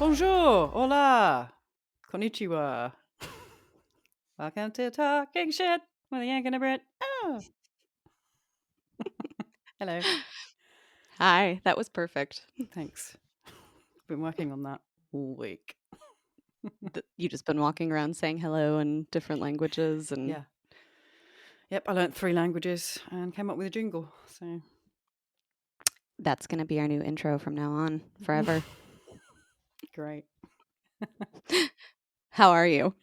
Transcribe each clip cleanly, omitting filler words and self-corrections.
Bonjour, hola, konnichiwa. Welcome to Talking Shit with a Yank and a Brit. Oh, hello. Hi, that was perfect. Thanks. Been working on that all week. You just been walking around saying hello in different languages and Yeah. Yep, I learnt 3 languages and came up with a jingle. So that's going to be our new intro from now on forever. great. How are you?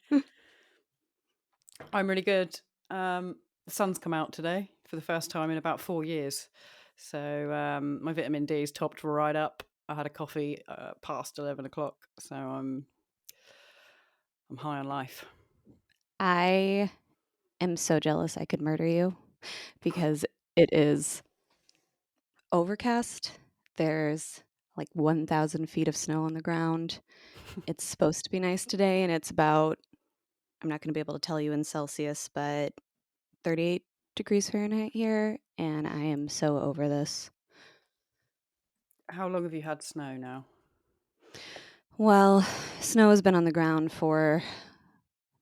I'm really good. The sun's come out today for the first time in about 4 years. So my vitamin D is topped right up. I had a coffee past 11 o'clock. So I'm high on life. I am so jealous I could murder you because it is overcast. There's like 1,000 feet of snow on the ground. It's supposed to be nice today, and it's about, I'm not going to be able to tell you in Celsius, but 38 degrees Fahrenheit here, and I am so over this. How long have you had snow now? Well, snow has been on the ground for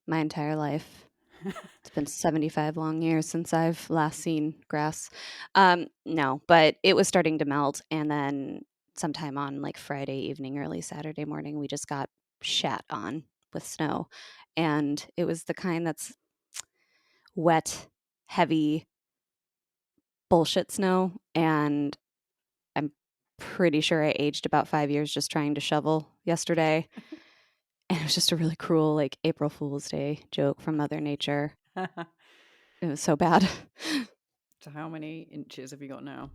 my entire life. It's been 75 long years since I've last seen grass. No, but it was starting to melt. And then sometime on like Friday evening, early Saturday morning, we just got shat on with snow. And it was the kind that's wet, heavy bullshit snow. And I'm pretty sure I aged about 5 years just trying to shovel yesterday. And it was just a really cruel, like, April Fool's Day joke from Mother Nature. It was so bad. So how many inches have you got now?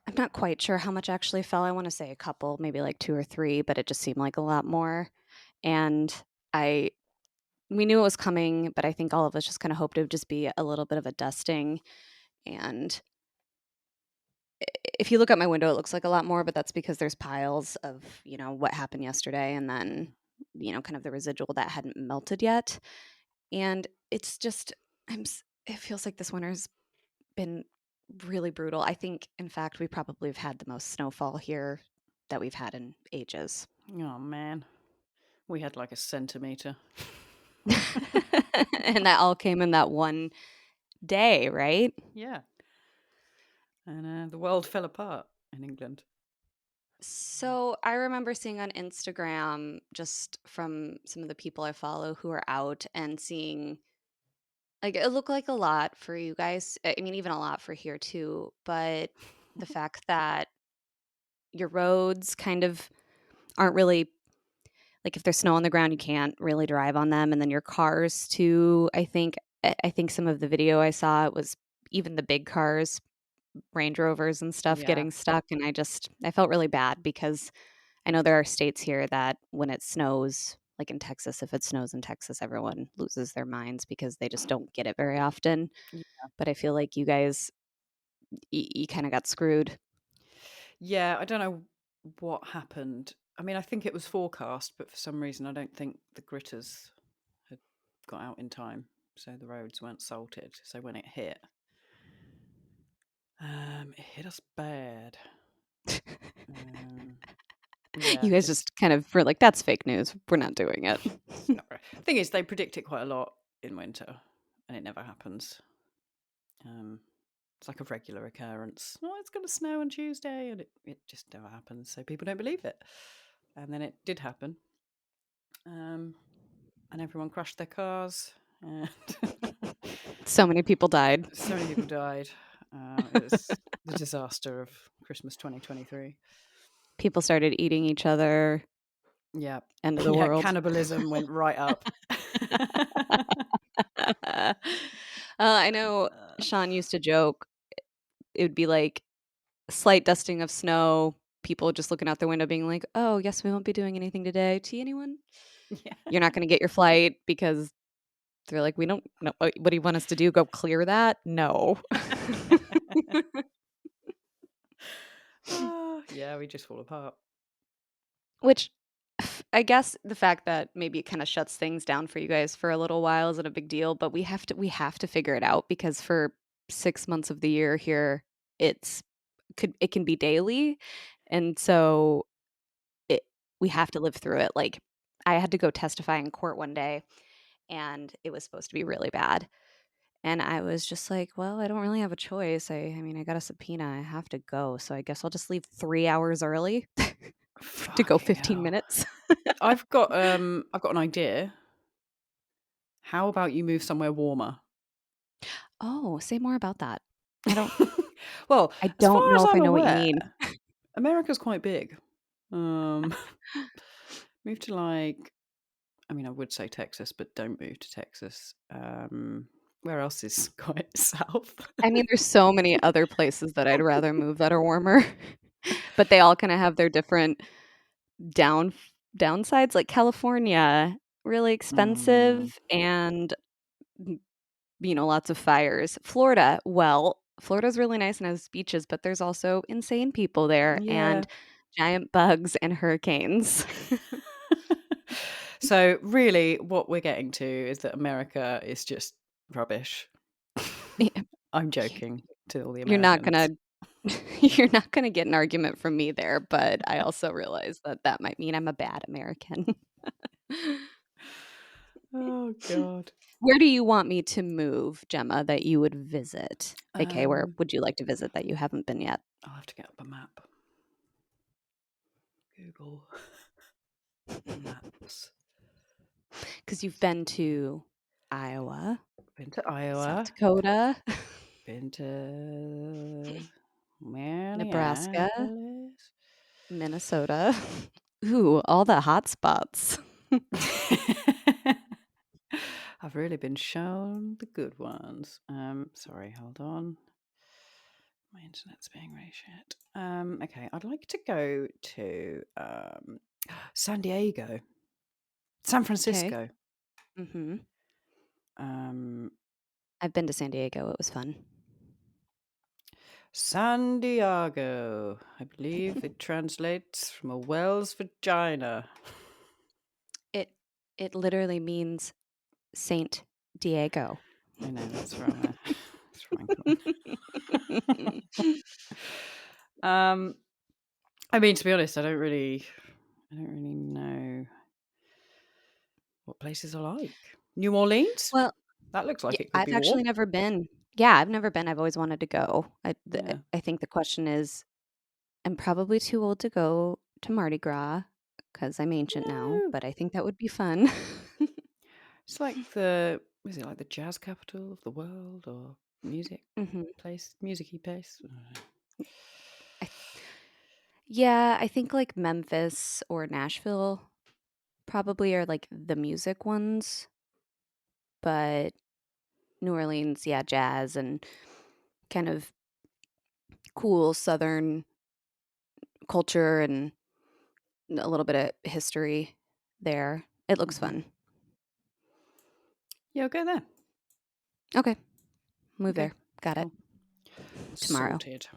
I'm not quite sure how much actually fell. I want to say a couple, maybe like 2 or 3, but it just seemed like a lot more. And I we knew it was coming, but I think all of us just kind of hoped it would just be a little bit of a dusting. And if you look out my window, it looks like a lot more, but that's because there's piles of, what happened yesterday and then, kind of the residual that hadn't melted yet. And it's just it feels like this winter's been really brutal. I think, in fact, we probably have had the most snowfall here that we've had in ages. Oh man, we had like a centimetre. And that all came in that one day, right? Yeah, and the world fell apart in England. So I remember seeing on Instagram, just from some of the people I follow who are out, and seeing, like, it looked like a lot for you guys. I mean, even a lot for here too. But the fact that your roads kind of aren't really, like, if there's snow on the ground, you can't really drive on them, and then your cars too, I think some of the video I saw, it was even the big cars, Range Rovers and stuff, Yeah, getting stuck, and I felt really bad because I know there are states here that when it snows, like in Texas, if it snows in Texas, everyone loses their minds because they just don't get it very often. yeah, But I feel like you guys, you kinda got screwed. yeah. I don't know what happened. I mean, I think it was forecast, but for some reason, I don't think the gritters had got out in time, so the roads weren't salted. So when it hit us bad. Um, You yeah, guys it's just kind of were like, "That's fake news. We're not doing it." it's not. Thing is, they predict it quite a lot in winter, and it never happens. Um, it's like a regular occurrence. Oh, it's going to snow on Tuesday, and it just never happens. So people don't believe it. And then it did happen, um, and everyone crashed their cars, and So many people died. so many people died. It was the disaster of Christmas 2023. People started eating each other. Yeah, End of the yeah. world. Cannibalism went right up. I know Sean used to joke, it would be like slight dusting of snow, people just looking out their window being like, "Oh, guess we won't be doing anything today. Tea, anyone?" Yeah. You're not gonna get your flight because they're like, "We don't know. What do you want us to do? Go clear that?" No. Yeah, we just fall apart. Which I guess the fact that maybe it kinda shuts things down for you guys for a little while isn't a big deal, but we have to figure it out because for 6 months of the year here, it can be daily, and so we have to live through it. Like, I had to go testify in court one day, and it was supposed to be really bad. And I was just like, "Well, I don't really have a choice. I mean, I got a subpoena. I have to go, so I guess I'll just leave 3 hours early to go Fucking 15 hell. minutes." I've got an idea. How about you move somewhere warmer? Oh, say more about that. I don't Well, I as far don't know as if I I'm know what you aware, mean. America's quite big. Um, move to like, I mean, I would say Texas, but don't move to Texas. Where else is quite south? I mean, there's so many other places that I'd rather move that are warmer, but they all kinda have their different down downsides, like California, really Mm, expensive and, m lots of fires. Florida, well, Florida's really nice and has beaches, but there's also insane people there yeah. and giant bugs and hurricanes. So really, what we're getting to is that America is just rubbish. Yeah, I'm joking to all the you're not Americans. gonna you're not gonna get an argument from me there, but I also realize that that might mean I'm a bad American. Oh God. Where do you want me to move, Gemma, that you would visit? AKA, where Um, would you like to visit that you haven't been yet? I'll have to get up a map. Google Maps. Because you've been to Iowa, Been to South Iowa. Dakota, Been to Nebraska, Minneapolis. Minnesota. Ooh, all the hot spots. I've really been shown the good ones. Sorry, hold on. My internet's being really shit. Okay, I'd like to go to San Diego, San Okay. Francisco. Mhm. Um, I've been to San Diego. It was fun. San Diego. I believe it translates from a whale's vagina. It it literally means Saint Diego. I know that's from that's from England. um, I mean, to be honest, I don't really know what places are like. New Orleans? Well, That looks like yeah, it could I've be warm. actually never been. Yeah, I've never been. I've always wanted to go. Yeah. I think the question is, I'm probably too old to go to Mardi Gras because I'm ancient now, No. but I think that would be fun. It's like is it like the jazz capital of the world or music Mhm. place, musicy place? I don't know. I Yeah, I think, like, Memphis or Nashville probably are, like, the music ones, but New Orleans, yeah, jazz and kind of cool Southern culture and a little bit of history there. It looks Mhm. fun. Yeah, I'll go there. Okay, move Okay, there. Got it. cool. Tomorrow. Sorted.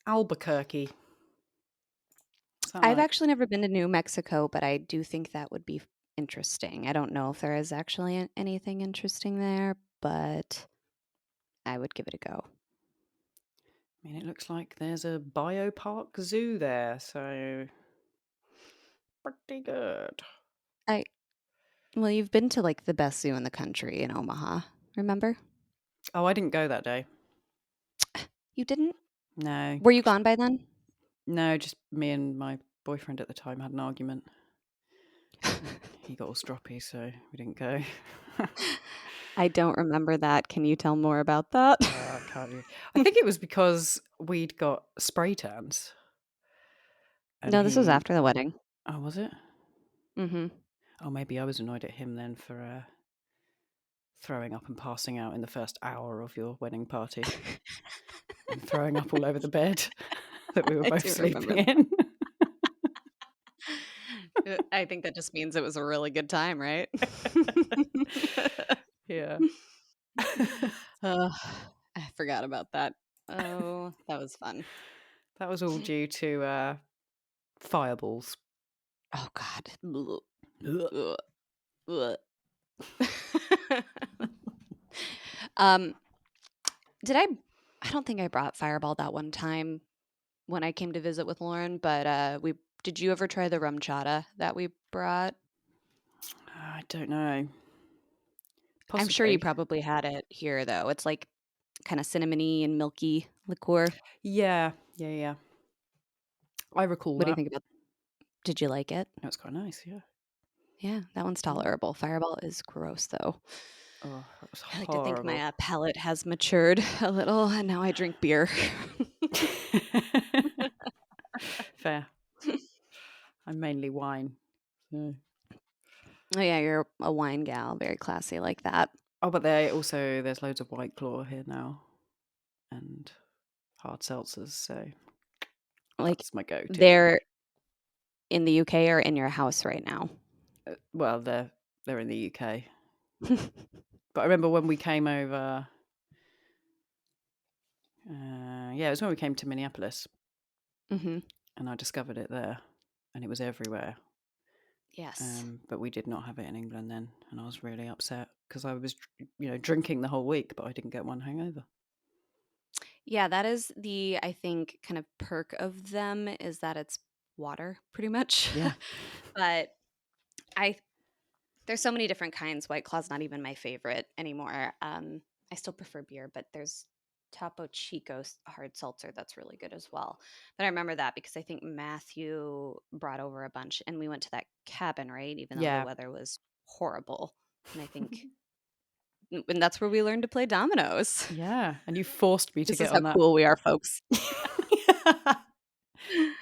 Albuquerque. What's that I've like? actually never been to New Mexico, but I do think that would be interesting. I don't know if there is actually anything interesting there, but I would give it a go. I mean, it looks like there's a biopark zoo there, so pretty good. I Well, you've been to like the best zoo in the country in Omaha, remember? Oh, I didn't go that day. You didn't? No, Were you gone by then? no, just me and my boyfriend at the time had an argument. He got all stroppy, so we didn't go. I don't remember that. Can you tell more about that? Can't you? I think it was because we'd got spray tans, and No, this was he. after the wedding. Oh, was it? Mhm. Oh, maybe I was annoyed at him then for throwing up and passing out in the first hour of your wedding party and throwing up all over the bed that we were I both do remember sleeping in. that. I think that just means it was a really good time, right? Yeah. Ugh, I forgot about that. Oh, that was fun. That was all due to fireballs. Oh God. Ugh. Ugh. Ugh. um, did I don't think I brought Fireball that one time when I came to visit with Lauren, but we Did you ever try the rum chata that we brought? I don't know. I'm sure you Possibly. probably had it here, though. It's like kind of cinnamony and milky liqueur. Yeah. I recall What do you that. think about? Did you like it? It was quite nice. Yeah. Yeah, that one's Mm. tolerable. Fireball is gross, though. Oh, that was I like to think my horrible. palate has matured a little, and now I drink beer. Fair. I'm mainly wine. So. Oh yeah, you're a wine gal, very classy like that. Oh, but there's loads of White Claw here now, and hard seltzers. So Like that's my go-to. they're in the UK or in your house right now. Well, they're in the UK, but I remember when we came over. Yeah, it was when we came to Minneapolis, Mm-hmm. and I discovered it there, and it was everywhere. Yes. But we did not have it in England then, and I was really upset because I was, drinking the whole week, but I didn't get one hangover. Yeah, that is the, I think, kind of perk of them is that it's water, pretty much. Yeah. But I there's so many different kinds. White Claw's not even my favorite anymore. I still prefer beer, but there's Topo Chico hard seltzer that's really good as well. But I remember that because I think Matthew brought over a bunch, and we went to that cabin, right? Even though the Yeah. weather was horrible, and I think, and that's where we learned to play dominoes. Yeah, and you forced me to This get is how on that. cool we are, folks.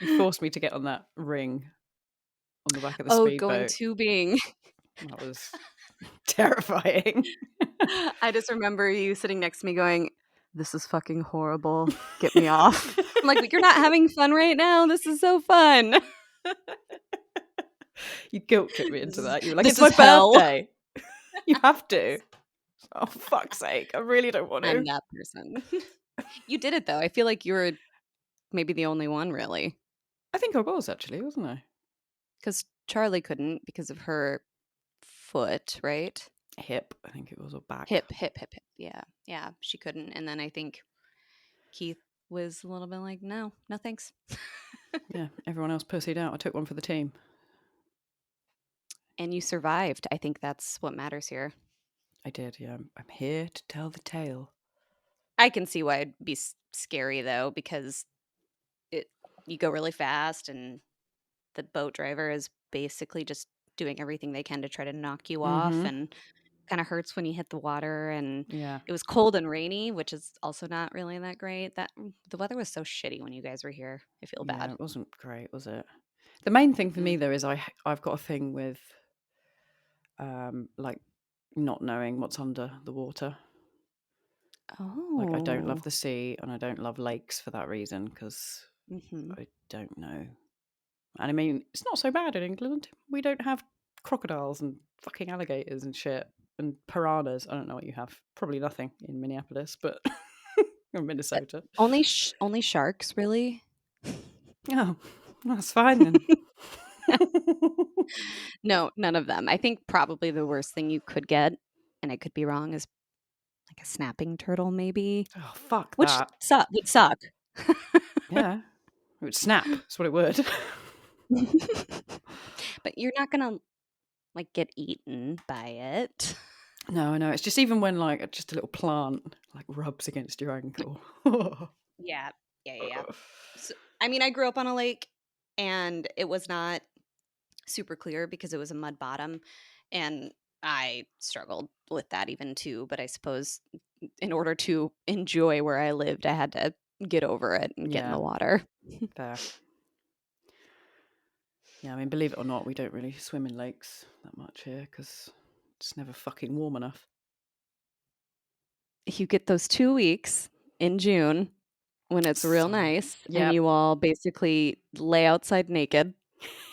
You forced me to get on that ring on the back of the Oh, going speedboat. tubing. That was terrifying. I just remember you sitting next to me going, "This is fucking horrible. Get me off." I'm like, "You're not having fun right now. This is so fun." You guilt tripped me into that. You were like, This "It's my is hell. birthday. You have to." Oh, fuck's sake. I really don't want I'm to. that person. You did it though. I feel like you were maybe the only one really. I think I was actually, wasn't I? Because Charlie couldn't because of her foot, right? Hip, I think it was, or back. Hip. Yeah. Yeah. She couldn't. And then I think Keith was a little bit like, no thanks. Yeah, everyone else pussied out. I took one for the team. And you survived. I think that's what matters here. I did, yeah. I'm here to tell the tale. I can see why it'd be scary though, because you go really fast and the boat driver is basically just doing everything they can to try to knock you off, and kind of hurts when you hit the water. And Yeah. it was cold and rainy, which is also not really that great. That the weather was so shitty when you guys were here. I feel Yeah, bad. it wasn't great, was it? The main thing for Mm-mm. me though is I've got a thing with like not knowing what's under the water. Like I don't love Oh. the sea and I don't love lakes for that reason because Mm-hmm. I don't know. And I mean, it's not so bad in England. We don't have crocodiles and fucking alligators and shit and piranhas. I don't know what you have. Probably nothing in Minneapolis, but in Minnesota. Only sharks, really? Oh, that's fine then. No, none of them. I think probably the worst thing you could get, and I could be wrong, is like a snapping turtle, maybe, Oh, fuck which that. would suck. Yeah. It would snap. That's what it would. But you're not gonna like get eaten by it. No, I know. It's just even when like just a little plant like rubs against your ankle. Yeah. So, I mean, I grew up on a lake, and it was not super clear because it was a mud bottom, and I struggled with that even too. But I suppose in order to enjoy where I lived, I had to get over it and get in Yeah, the water. fair. Yeah, I mean, believe it or not, we don't really swim in lakes that much here because it's never fucking warm enough. You get those 2 weeks in June when it's real Sun. nice, and Yep. you all basically lay outside naked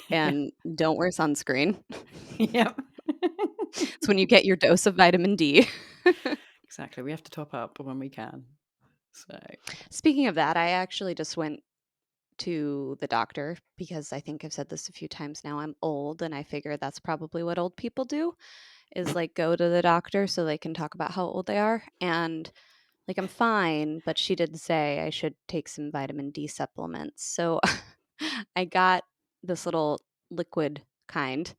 Yeah. and don't wear sunscreen. Yep. It's when you get your dose of vitamin D. Exactly. We have to top up when we can. So Speaking of that, I actually just went to the doctor because I think I've said this a few times now. I'm old, and I figure that's probably what old people do is like go to the doctor so they can talk about how old they are. And like I'm fine, but she did say I should take some vitamin D supplements. So I got this little liquid kind,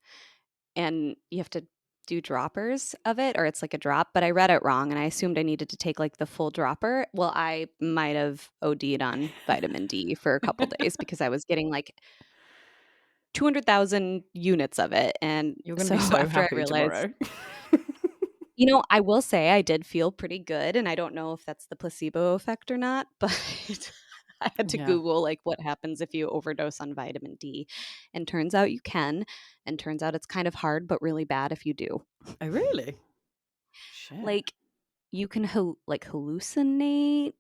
and you have to do droppers of it, or it's like a drop, but I read it wrong and I assumed I needed to take like the full dropper. Well, I might have OD'd on vitamin D for a couple days because I was getting like 200,000 units of it. And You're going to so be so after I happy realized, tomorrow. I will say I did feel pretty good, and I don't know if that's the placebo effect or not, but I had to Yeah. Google like what happens if you overdose on vitamin D, and turns out you can, and turns out it's kind of hard but really bad if you do. Oh, really? Shit. Like you can hallucinate,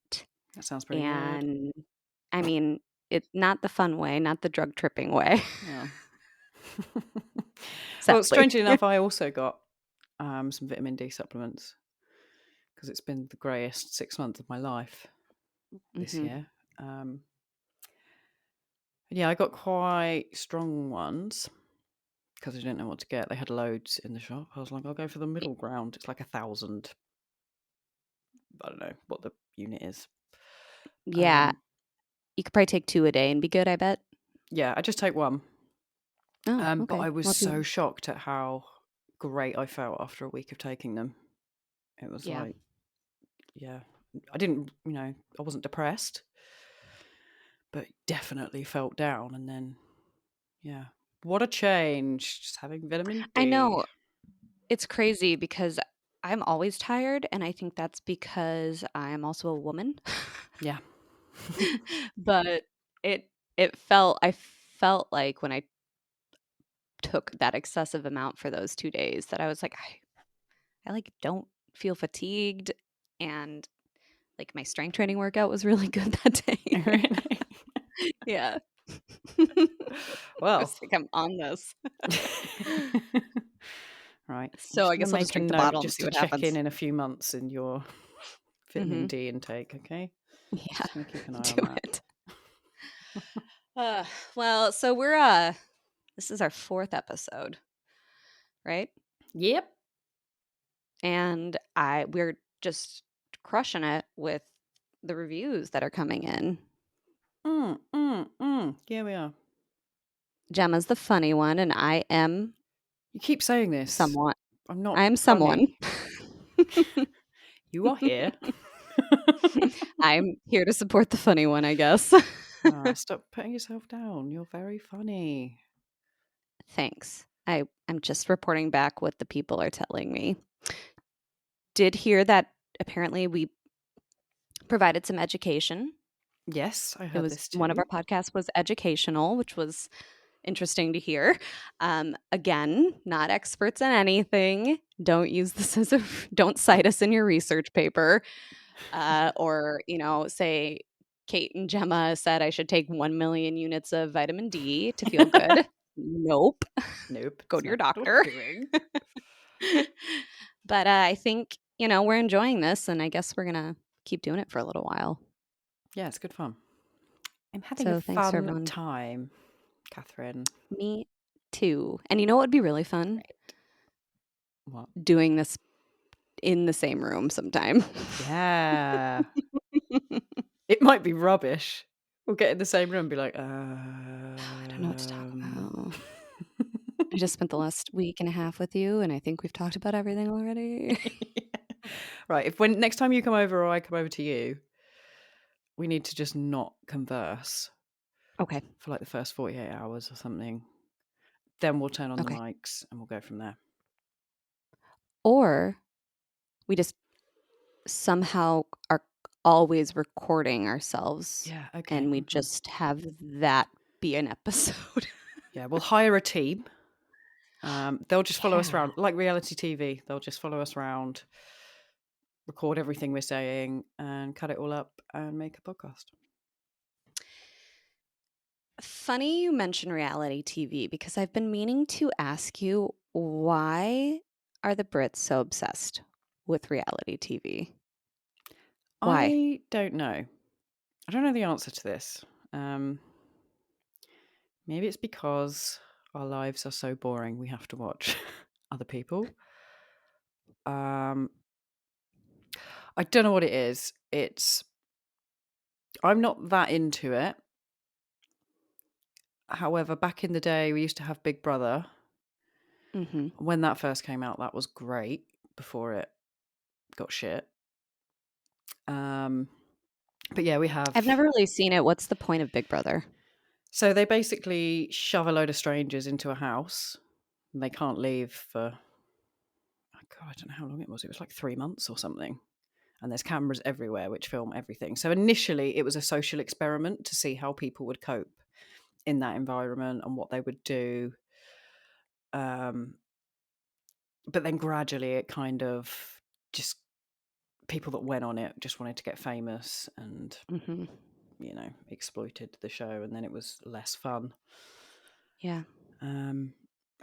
That sounds pretty good. and I mean it, not the fun way, not the drug tripping way. Yeah. Well, Sadly. strangely enough, I also got some vitamin D supplements because it's been the greyest 6 months of my life this Mhm. year. Yeah, I got quite strong ones because I didn't know what to get. They had loads in the shop. I was like, I'll go for the middle ground. It's like 1,000. I don't know what the unit is. Yeah, you could probably take 2 a day and be good, I bet. Yeah, I just take one. Oh, But okay. I was Well, if you so shocked at how great I felt after a week of taking them. It was yeah. like, yeah, I didn't, I wasn't depressed, but definitely felt down. And then, yeah, what a change just having vitamin I D. know. It's crazy because I'm always tired, and I think that's because I'm also a woman. Yeah. But it I felt like when I took that excessive amount for those 2 days that I was like, I like don't feel fatigued, and like my strength training workout was really good that day. Really? Yeah. I Well, was like, I'm on this. right. I'm So just I going to guess I'll just make a drink the note bottle and just see to what check happens. in a few months in your vitamin Mhm. D intake, okay? Yeah. Just going to keep an eye Do on that. it. Uh, well, so this is our 4th episode, right? Yep. And we're just crushing it with the reviews that are coming in. Yeah, we are. Gemma's the funny one, and I am You keep saying this. somewhat. I'm not I'm someone. funny. You are here. I'm here to support the funny one, I guess. Stop putting yourself down. You're very funny. Thanks. I'm just reporting back what the people are telling me. Did hear that apparently we provided some education. Yes, I It heard was this one of too. our podcasts was educational, which was interesting to hear. Again, not experts in anything. Don't use this as don't cite us in your research paper. Or, say Kate and Gemma said I should take 1 million units of vitamin D to feel good. Nope. Nope, Go it's to your not what we're doctor. doing. But I think, we're enjoying this, and I guess we're going to keep doing it for a little while. Yeah, it's good fun. I'm having a So thanks for fun everyone. time, Catherine. Me too. And you know what would be really fun? What? Doing this in the same room sometime. Yeah. It might be rubbish. We'll get in the same room and be like, I don't know what to talk about. I just spent the last week and a half with you, and I think we've talked about everything already. Right, if when next time you come over or I come over to you, we need to just not converse Okay. for like the first 48 hours or something. Then we'll turn on the Okay. mics and we'll go from there. Or we just somehow are always recording ourselves, Yeah, okay. and we just have that be an episode. Yeah, we'll hire a team. They'll just follow us Yeah. around, like reality TV. They'll just follow us around, record everything we're saying, and cut it all up and make a podcast. Funny you mention reality TV because I've been meaning to ask you, why are the Brits so obsessed with reality TV? Why? I don't know. I don't know the answer to this. Maybe it's because our lives are so boring we have to watch other people. I don't know what it is. I'm not that into it. However, back in the day, we used to have Big Brother. Mm-hmm. When that first came out, that was great before it got shit. But yeah, we have. I've never really seen it. What's the point of Big Brother? So they basically shove a load of strangers into a house and they can't leave for, God, I don't know how long it was. It was like 3 months or something. And there's cameras everywhere which film everything. So initially it was a social experiment to see how people would cope in that environment and what they would do. But then gradually it kind of just, people that went on it just wanted to get famous and, Mm-hmm. exploited the show, and then it was less fun. Yeah. And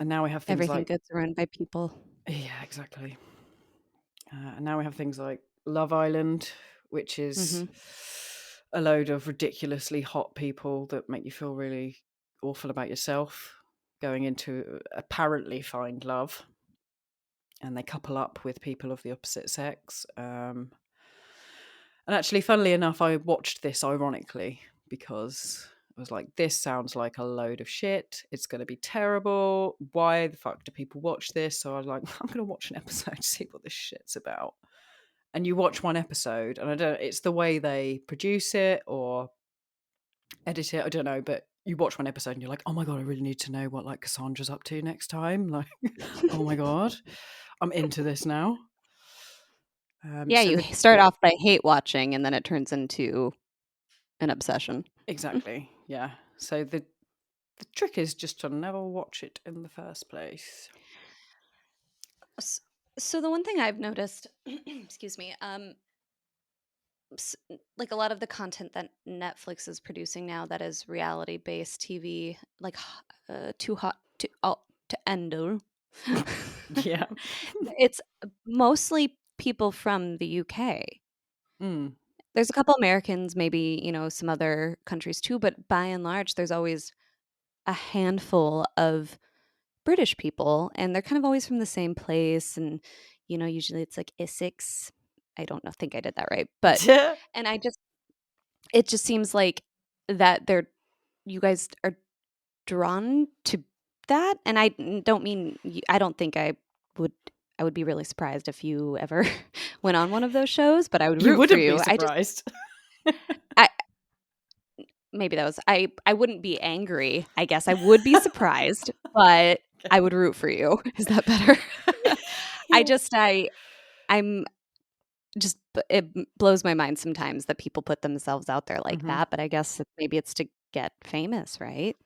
now we have things Everything like, gets run by people. yeah, exactly. And now we have things like Love Island, which is a load of ridiculously hot people that make you feel really awful about yourself, going into apparently find love, and they couple up with people of the opposite sex. And actually, funnily enough, I watched this ironically because I was like, this sounds like a load of shit. It's going to be terrible. Why the fuck do people watch this? So I was like, I'm going to watch an episode to see what this shit's about. And you watch one episode, and it's the way they produce it or edit it, I don't know, but you watch one episode and you're like, oh my God, I really need to know what like Cassandra's up to next time. Like, oh my God, I'm into this now. Yeah, so you start off by hate watching and then it turns into an obsession. Exactly, yeah. So the trick is just to never watch it in the first place. So the one thing I've noticed, excuse me, like a lot of the content that Netflix is producing now that is reality-based TV, like Too Hot to Handle. Yeah. It's mostly people from the UK. Mm. There's a couple Americans, maybe, some other countries too, but by and large, there's always a handful of British people, and they're kind of always from the same place. And, usually it's like Essex. I don't know, think I did that right. But, and it just seems like that you guys are drawn to that. And I don't mean, I don't think I would be really surprised if you ever went on one of those shows, but I would You root for wouldn't be you. surprised. I maybe that was I wouldn't be angry. I guess I would be surprised, but I would root for you. Is that better? I'm just it blows my mind sometimes that people put themselves out there like that, but I guess maybe it's to get famous, right?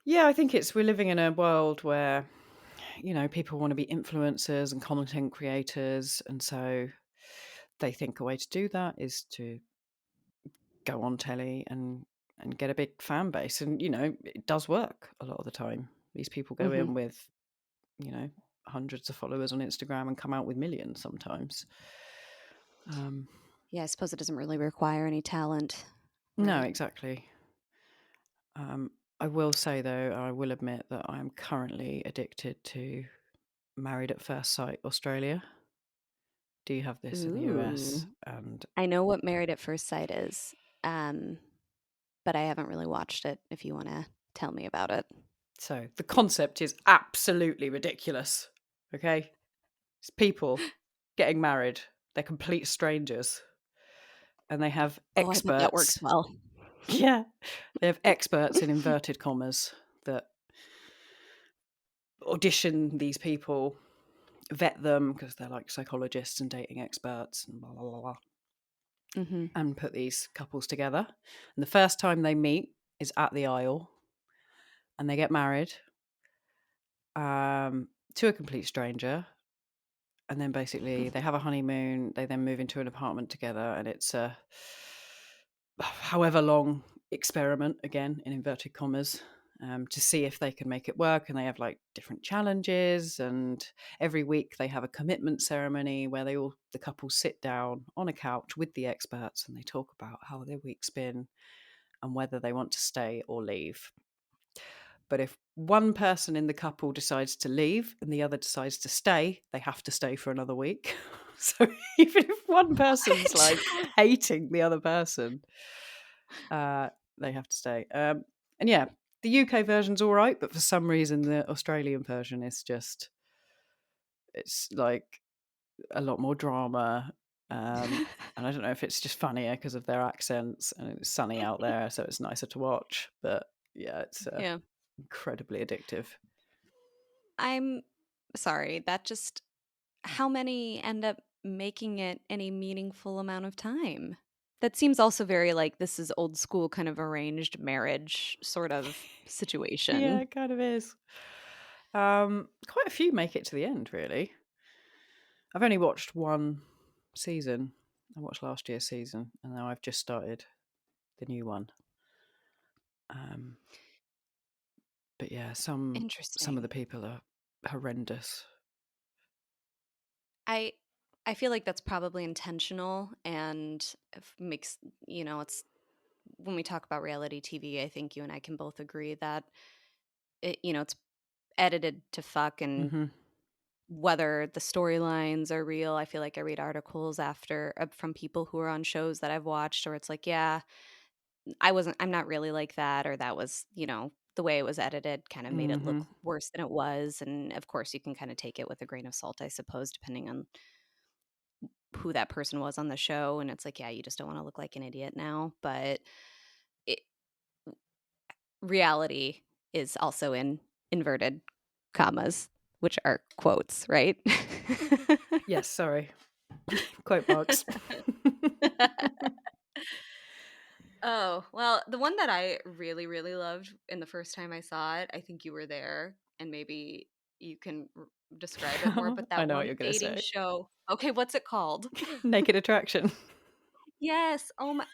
Yeah, I think we're living in a world where, people want to be influencers and content creators, and so they think a way to do that is to go on telly and get a big fan base. And, it does work a lot of the time. These people go in with, hundreds of followers on Instagram and come out with millions sometimes. Yeah, I suppose it doesn't really require any talent. No, right? exactly. I will say, though, I will admit that I'm currently addicted to Married at First Sight Australia. Do you have this in the US? Ooh. And I know what Married at First Sight is, but I haven't really watched it, if you want to tell me about it. so the concept is absolutely ridiculous. Okay? It's people getting married. They're complete strangers. And they have Oh, I bet that works experts. well. Yeah. They have experts in inverted commas that audition these people, vet them because they're like psychologists and dating experts and blah, blah, blah, blah, and put these couples together. And the first time they meet is at the Isle, and they get married to a complete stranger. And then basically they have a honeymoon. They then move into an apartment together, and it's a however long experiment, again in inverted commas, to see if they can make it work. And they have like different challenges, and every week they have a commitment ceremony where the couple sit down on a couch with the experts and they talk about how their week's been and whether they want to stay or leave. But if one person in the couple decides to leave and the other decides to stay, they have to stay for another week. So even if one person's like hating the other person, they have to stay. And yeah, the UK version's all right, but for some reason the Australian version is just, it's like a lot more drama. And I don't know if it's just funnier because of their accents, and it's sunny out there, so it's nicer to watch. But yeah, it's Yeah. incredibly addictive. I'm sorry, that just how many end up making it any meaningful amount of time? That seems also very like this is old school kind of arranged marriage sort of Yeah, situation. it kind of is. Quite a few make it to the end, really. I've only watched one season. I watched last year's season, and now I've just started the new one. But yeah, some of Interesting. the people are horrendous. I I feel like that's probably intentional and makes, it's when we talk about reality TV, I think you and I can both agree that it's edited to fuck, and Hmm. whether the storylines are real. I feel like I read articles after from people who are on shows that I've watched, or it's like, yeah, I'm not really like that, or that was, the way it was edited kind of made it Hmm. look worse than it was. And of course, you can kind of take it with a grain of salt, I suppose, depending on who that person was on the show. And it's like, yeah, you just don't want to look like an idiot now. But it, reality is also in inverted commas, which are quotes, right? Yes, sorry. Quote marks. Oh, well, the one that I really, really loved in the first time I saw it, I think you were there, and maybe you can describe it more, but I that know what one you're going to dating say. show. Okay, what's it called? Naked Attraction. Yes. Oh my,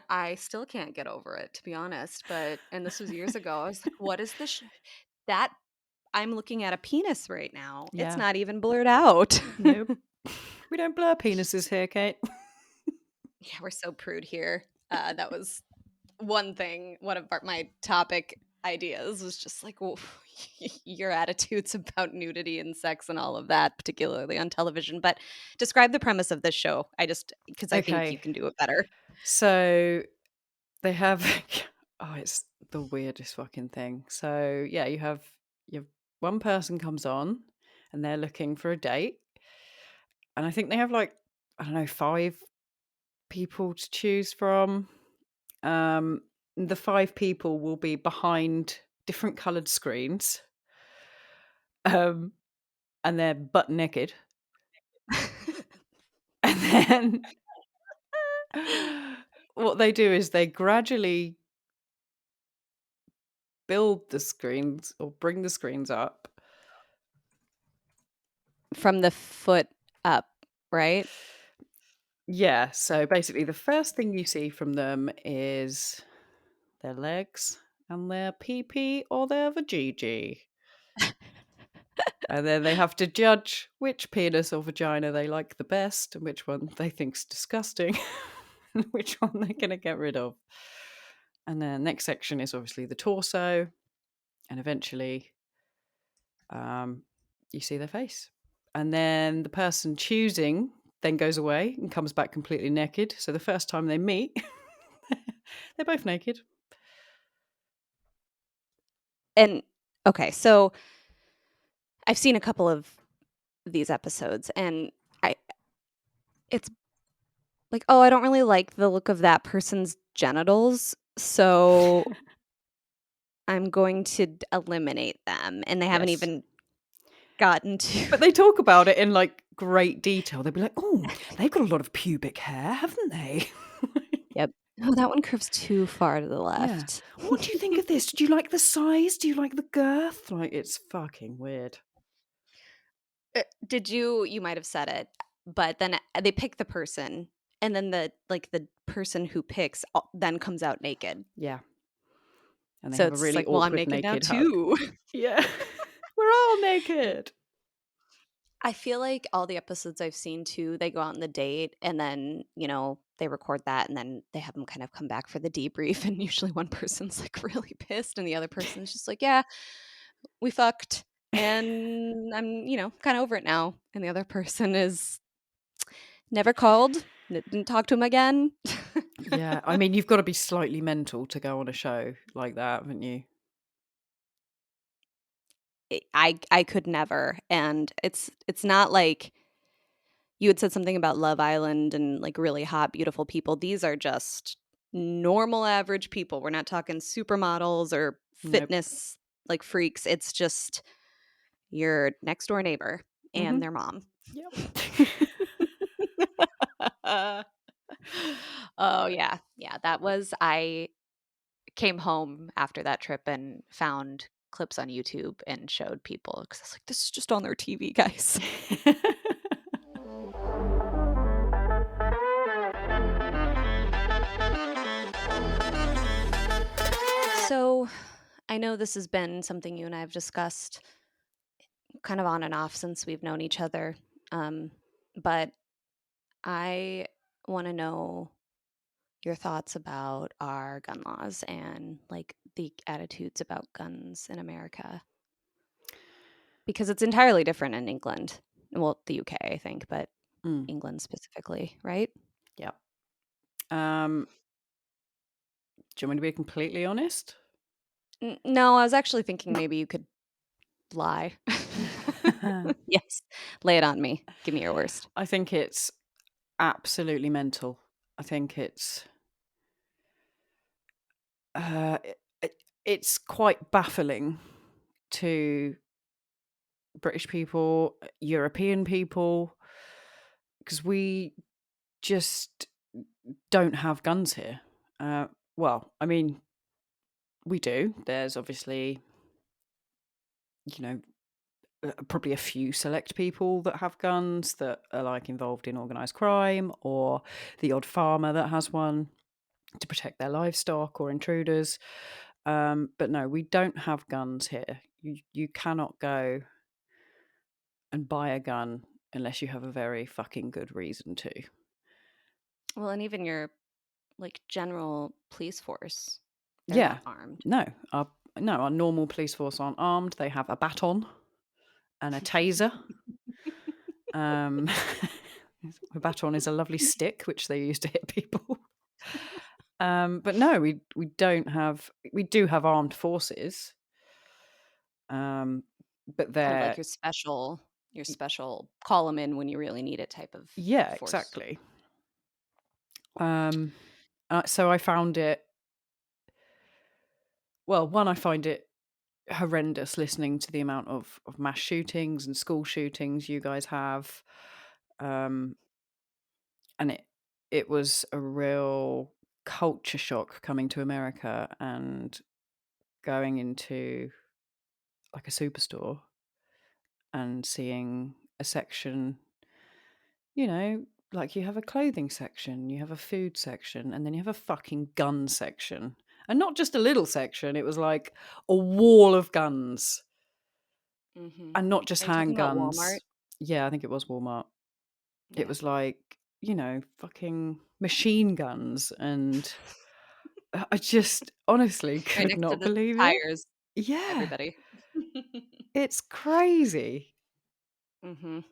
I still can't get over it, to be honest. And this was years ago. I was like, what is this? That I'm looking at a penis right now. It's Yeah. not even blurred out. Nope. We don't blur penises here, Kate. Yeah, we're so prude here. That was one thing. One of my topic ideas was just like, well, your attitudes about nudity and sex and all of that, particularly on television. But describe the premise of this show. Because I think you Okay. can do it better. So they have oh, it's the weirdest fucking thing. So yeah, you have one person comes on and they're looking for a date. And I think they have like, I don't know, 5 people to choose from. The 5 people will be behind different coloured screens. Um, and they're butt naked. And then what they do is they gradually build the screens or bring the screens up. From the foot up, right? Yeah, so basically the first thing you see from them is their legs and their pee-pee or their vajayjay. And then they have to judge which penis or vagina they like the best and which one they think's disgusting and which one they're going to get rid of. And then next section is obviously the torso, and eventually you see their face. And then the person choosing then goes away and comes back completely naked. So the first time they meet, they're both naked. And okay, so I've seen a couple of these episodes, and it's like, oh, I don't really like the look of that person's genitals, so I'm going to eliminate them. And they haven't Yes. even gotten to. But they talk about it in like great detail. They'll be like, oh, they've got a lot of pubic hair, haven't they? Yep. Oh, that one curves too far to the Yeah. left. What do you think of this? Do you like the size? Do you like the girth? Like, it's fucking weird. You might have said it, but then they pick the person, and then the person who picks then comes out naked. Yeah. And they So have a it's really like, well, I'm awkward naked now naked hug. too. Yeah. We're all naked. I feel like all the episodes I've seen too, they go out on the date, and then, they record that, and then they have them kind of come back for the debrief. And usually one person's like really pissed, and the other person's just like, yeah, we fucked. And I'm, kind of over it now. And the other person is never called, Didn't talk to him again. Yeah, I mean, you've got to be slightly mental to go on a show like that, haven't you? I could never, and it's not like you had said something about Love Island and, like, really hot, beautiful people. These are just normal, average people. We're not talking supermodels or Nope. fitness, like, freaks. It's just your next door neighbor and Mhm. their mom. Yep. Oh, yeah. Yeah, that was I came home after that trip and found clips on YouTube and showed people because I was like, "This is just on their TV, guys." So, I know this has been something you and I have discussed kind of on and off since we've known each other. Um, but I want to know your thoughts about our gun laws and like the attitudes about guns in America because it's entirely different in England. Well, the UK, I think, but Mm, England specifically, right? yep. Um, do you want me to be completely honest? No, I was actually thinking maybe you could lie. Yes, lay it on me. Give me your worst. I think it's absolutely mental. I think uh, it's quite baffling to British people, European people, because we just don't have guns here. Well, I mean, we do. There's obviously, you know, probably a few select people that have guns that are like involved in organized crime, or the odd farmer that has one to protect their livestock or intruders. But no, we don't have guns here. You cannot go and buy a gun unless you have a very fucking good reason to. Well, and even your like general police force, they're Yeah, not armed. no, our normal police force aren't armed. They have a baton and a taser. Um, a baton is a lovely stick which they use to hit people. But no, we don't have. We do have armed forces, um, but Kind of like they're your special call them in when you really need it type of yeah, force. exactly. Um, so I found it. Well, one, I find it horrendous listening to the amount of mass shootings and school shootings you guys have, um, and it was a real culture shock coming to America and going into like a superstore and seeing a section, you know, like you have a clothing section, you have a food section, and then you have a fucking gun section. And not just a little section, it was like a wall of guns. Mhm. And not just Are you talking about Walmart? handguns. Yeah, I think it was Walmart. It Yeah. was like, you know, fucking machine guns, and I just honestly Right could next to not the believe it. tires, Yeah, everybody. it's crazy. Mhm.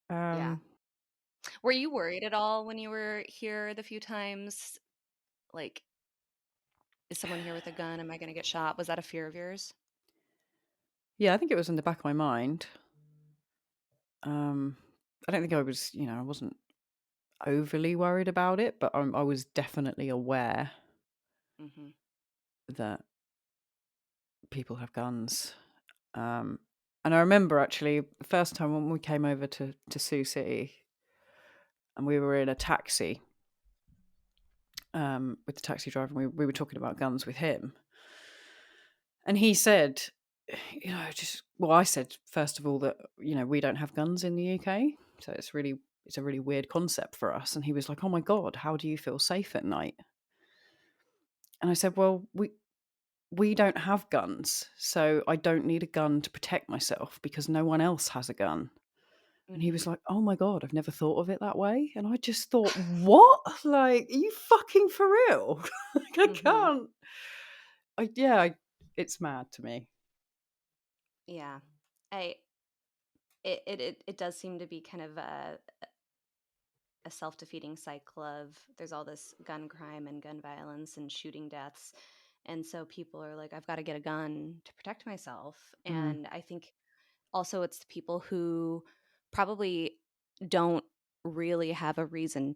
Yeah. Um, Were you worried at all when you were here the few times? Like, is someone here with a gun? Am I gonna get shot? Was that a fear of yours? yeah, I think it was in the back of my mind. Um, I don't think I was, I wasn't overly worried about it, but I was definitely aware Mhm. that people have guns. Um, and I remember actually the first time when we came over to Sioux City, and we were in a taxi with the taxi driver, and we were talking about guns with him. And he said, I said, first of all, that, we don't have guns in the UK. So it's a really weird concept for us. And he was like, oh my God, how do you feel safe at night? And I said, well, we don't have guns. So I don't need a gun to protect myself because no one else has a gun. And he Mhm. was like, "Oh my God, I've never thought of it that way." And I just thought, "What? Like, are you fucking for real?" Like, I Mhm. can't. Yeah, it's mad to me. Yeah. I it does seem to be kind of a self-defeating cycle of there's all this gun crime and gun violence and shooting deaths. And so people are like, I've got to get a gun to protect myself. Mm. And I think also it's the people who probably don't really have a reason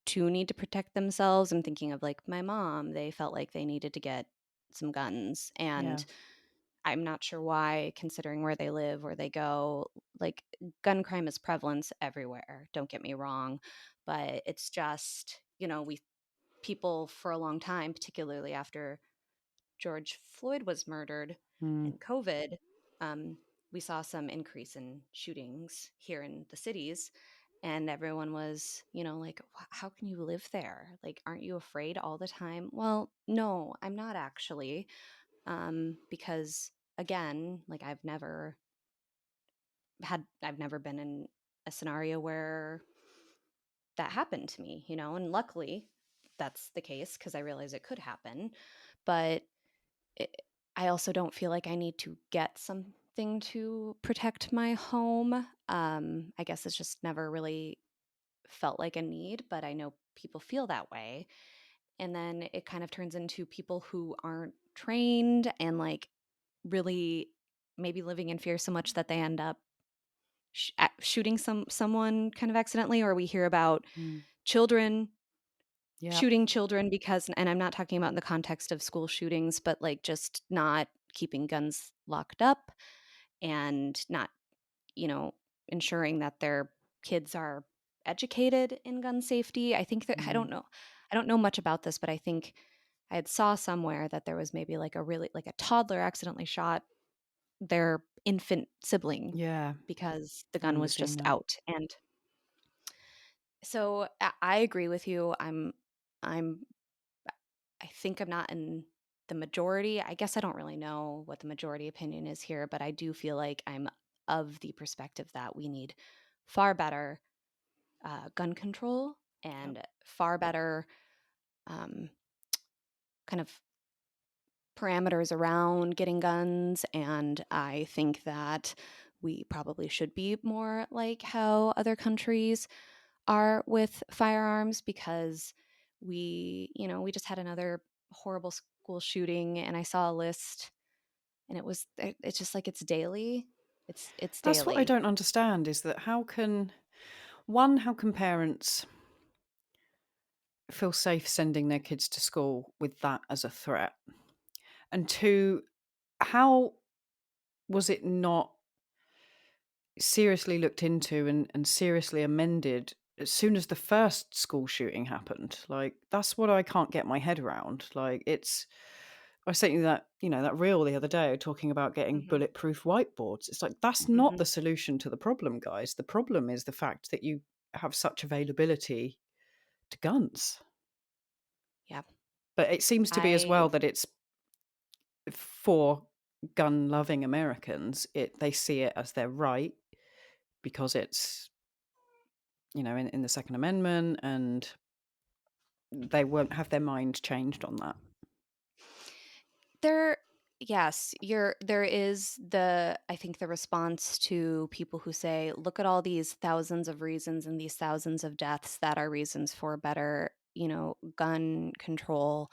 to need to protect themselves. I'm thinking of like my mom, they felt like they needed to get some guns. Yeah. And I'm not sure why, considering where they live, where they go. Like, gun crime is prevalent everywhere, don't get me wrong. But it's just, we people for a long time, particularly after George Floyd was murdered Mm. and COVID, um, we saw some increase in shootings here in the cities. And everyone was, like, how can you live there? Like, aren't you afraid all the time? Well, no, I'm not actually. Because again, like I've never been in a scenario where that happened to me, and luckily that's the case because I realize it could happen. But it, I also don't feel like I need to get something to protect my home. I guess it's just never really felt like a need, but I know people feel that way. And then it kind of turns into people who aren't trained and like really maybe living in fear so much that they end up shooting someone kind of accidentally, or we hear about Mm. children Yeah. shooting children because, and I'm not talking about in the context of school shootings, but like just not keeping guns locked up and not, you know, ensuring that their kids are educated in gun safety. I think that Mm. I don't know much about this, but I think I had saw somewhere that there was maybe like a toddler accidentally shot their infant sibling Yeah. because the I gun remember was seeing just that. out. And so I agree with you. I'm I think I'm not in the majority. I guess I don't really know what the majority opinion is here, but I do feel like I'm of the perspective that we need far better gun control Yep. and far better um, kind of parameters around getting guns. And I think that we probably should be more like how other countries are with firearms because we just had another horrible school shooting and I saw a list and it's just like it's daily. It's That's what I daily. don't understand is that how can parents feel safe sending their kids to school with that as a threat? And two, how was it not seriously looked into and seriously amended as soon as the first school shooting happened? Like, that's what I can't get my head around. Like, I sent you that reel the other day talking about getting Hmm. bulletproof whiteboards. It's like, that's not Hmm. the solution to the problem, guys. The problem is the fact that you have such availability to guns. Yeah. But it seems to be as I well that it's for gun loving Americans, they see it as their right because it's in the Second Amendment, and they won't have their mind changed on that. There, yes, there is I think the response to people who say, look at all these thousands of reasons and these thousands of deaths that are reasons for better, gun control.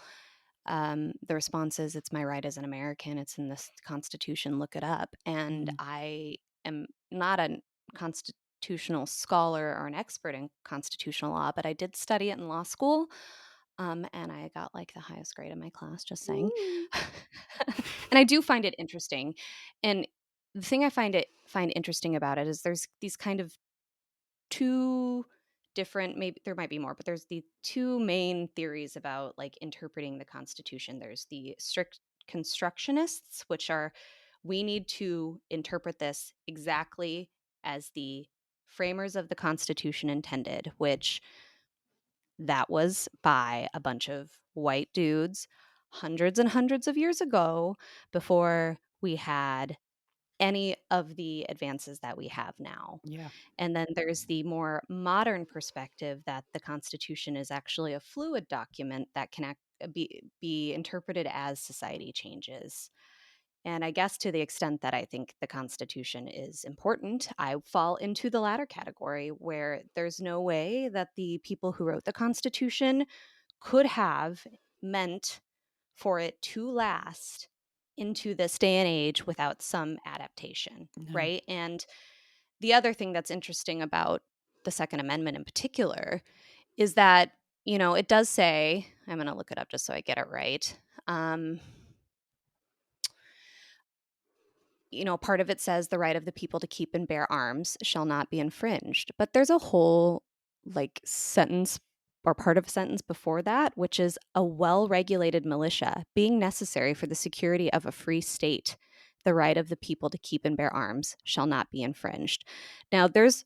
The response is, it's my right as an American. It's in this Constitution. Look it up. And Mm. I am not a constitutional scholar or an expert in constitutional law, but I did study it in law school. And I got like the highest grade in my class, just saying. Woo. And I do find it interesting. And the thing I find interesting about it is there's these kind of two different, maybe there might be more, but there's the two main theories about like interpreting the Constitution. There's the strict constructionists, which are we need to interpret this exactly as the framers of the Constitution intended, which that was by a bunch of white dudes hundreds and hundreds of years ago before we had any of the advances that we have now. Yeah. And then there's the more modern perspective that the Constitution is actually a fluid document that can be interpreted as society changes. And I guess to the extent that I think the Constitution is important, I fall into the latter category where there's no way that the people who wrote the Constitution could have meant for it to last into this day and age without some adaptation, No. right? And the other thing that's interesting about the Second Amendment in particular is that, it does say, I'm going to look it up just so I get it right. Part of it says the right of the people to keep and bear arms shall not be infringed. But there's a whole sentence or part of a sentence before that, which is a well-regulated militia being necessary for the security of a free state. The right of the people to keep and bear arms shall not be infringed. Now, there's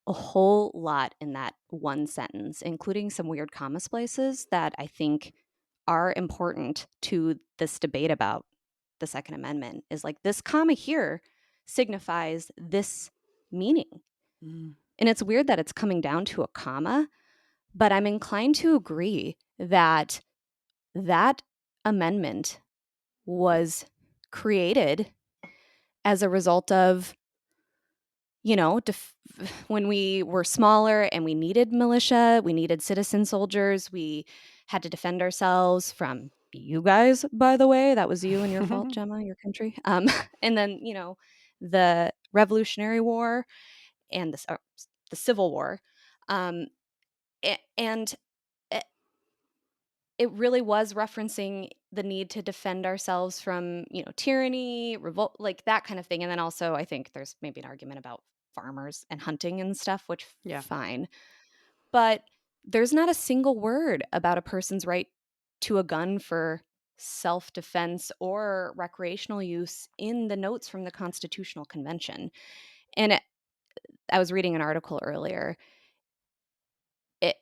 a whole lot in that one sentence, including some weird comma splices that I think are important to this debate about the Second Amendment. Is like this comma here signifies this meaning. Mm. And it's weird that it's coming down to a comma, but I'm inclined to agree that that amendment was created as a result of when we were smaller and we needed militia, we needed citizen soldiers, we had to defend ourselves from you guys, by the way. That was you and your fault, Gemma, your country. And then, the Revolutionary War and the Civil War. And it really was referencing the need to defend ourselves from, tyranny, revolt, like that kind of thing. And then also, I think there's maybe an argument about farmers and hunting and stuff, which Yeah. fine. But there's not a single word about a person's right to a gun for self-defense or recreational use in the notes from the Constitutional Convention. And I was reading an article earlier.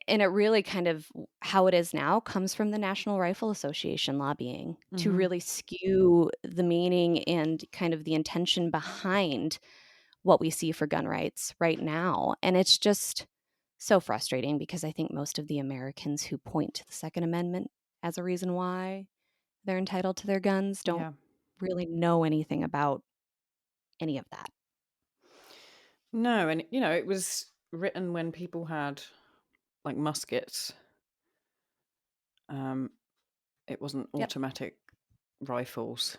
And it really kind of how it is now comes from the National Rifle Association lobbying to really skew the meaning and kind of the intention behind what we see for gun rights right now. And it's just so frustrating because I think most of the Americans who point to the Second Amendment as a reason why they're entitled to their guns don't really know anything about any of that. No, and it was written when people had like muskets. It wasn't automatic rifles.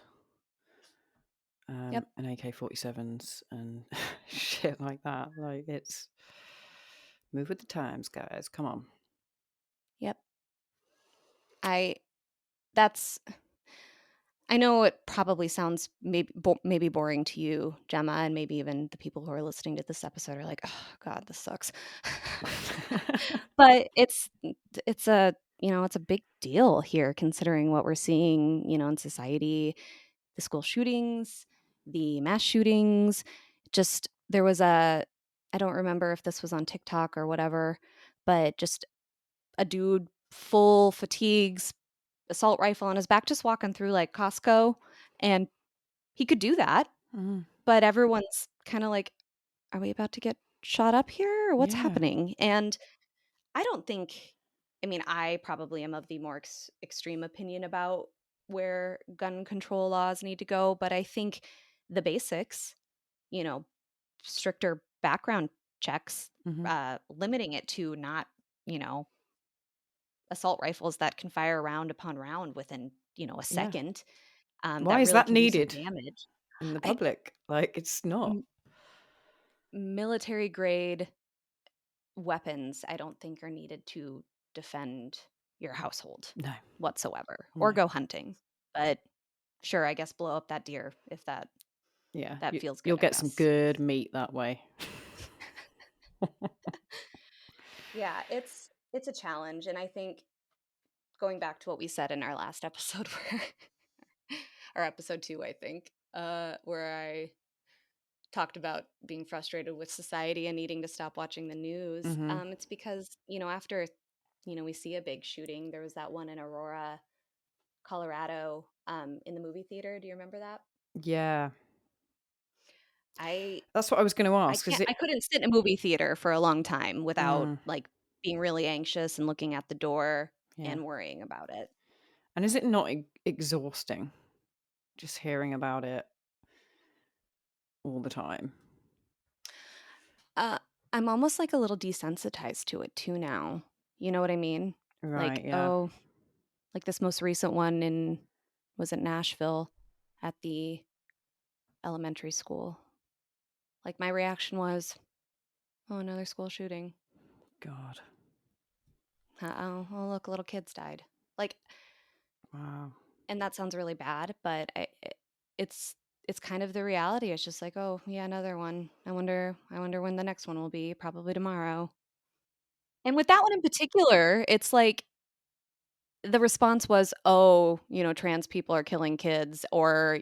And AK-47s and shit like that. Like, it's move with the times, guys. Come on. Yep. I know it probably sounds maybe boring to you, Gemma, and maybe even the people who are listening to this episode are like, "Oh God, this sucks." But it's a it's a big deal here, considering what we're seeing, in society, the school shootings, the mass shootings. Just there was I don't remember if this was on TikTok or whatever, but just a dude full fatigues, assault rifle on his back, just walking through like Costco, and he could do that, but everyone's kind of like, are we about to get shot up here or what's happening? And I don't think, I probably am of the more extreme opinion about where gun control laws need to go, but I think the basics, stricter background checks, limiting it to not, assault rifles that can fire round upon round within, a second. Why That is really that can do some needed damage. in the I public? Like, it's not. Military grade weapons, I don't think are needed to defend your household whatsoever, or go hunting. But sure, I guess blow up that deer if that feels good. You'll get some good meat that way. Yeah, it's a challenge, and I think going back to what we said in our last episode, or episode 2, I think, where I talked about being frustrated with society and needing to stop watching the news. It's because, after, we see a big shooting. There was that one in Aurora, Colorado, in the movie theater. Do you remember that? Yeah. That's what I was going to ask. I couldn't sit in a movie theater for a long time without like being really anxious and looking at the door and worrying about it. And is it not exhausting? just hearing about it all the time. Uh, I'm almost like a little desensitized to it too now. You know what I mean? Like, Right, yeah. oh, like this most recent one was it Nashville at the elementary school. Like my reaction was, oh, another school shooting. God. Oh, look, little kids died. Like, Wow. and that sounds really bad, but it's it's kind of the reality. It's just like, oh, yeah, another one. I wonder when the next one will be. Probably tomorrow. And with that one in particular, it's like the response was, "Oh, trans people are killing kids," or,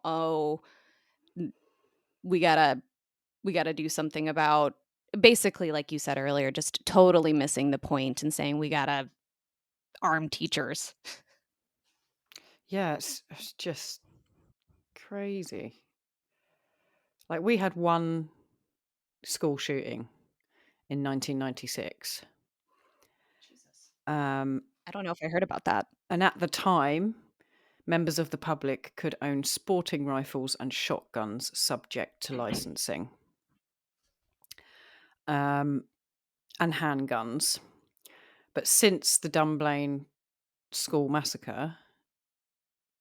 "Oh, n- we gotta we gotta do something about," basically, like you said earlier, just totally missing the point and saying we gotta arm teachers. Yeah, it's just crazy. Like, we had one school shooting in 1996. Jesus. Um, I don't know if I heard about that. and at the time, members of the public could own sporting rifles and shotguns subject to licensing, and handguns. But since the Dunblane school massacre,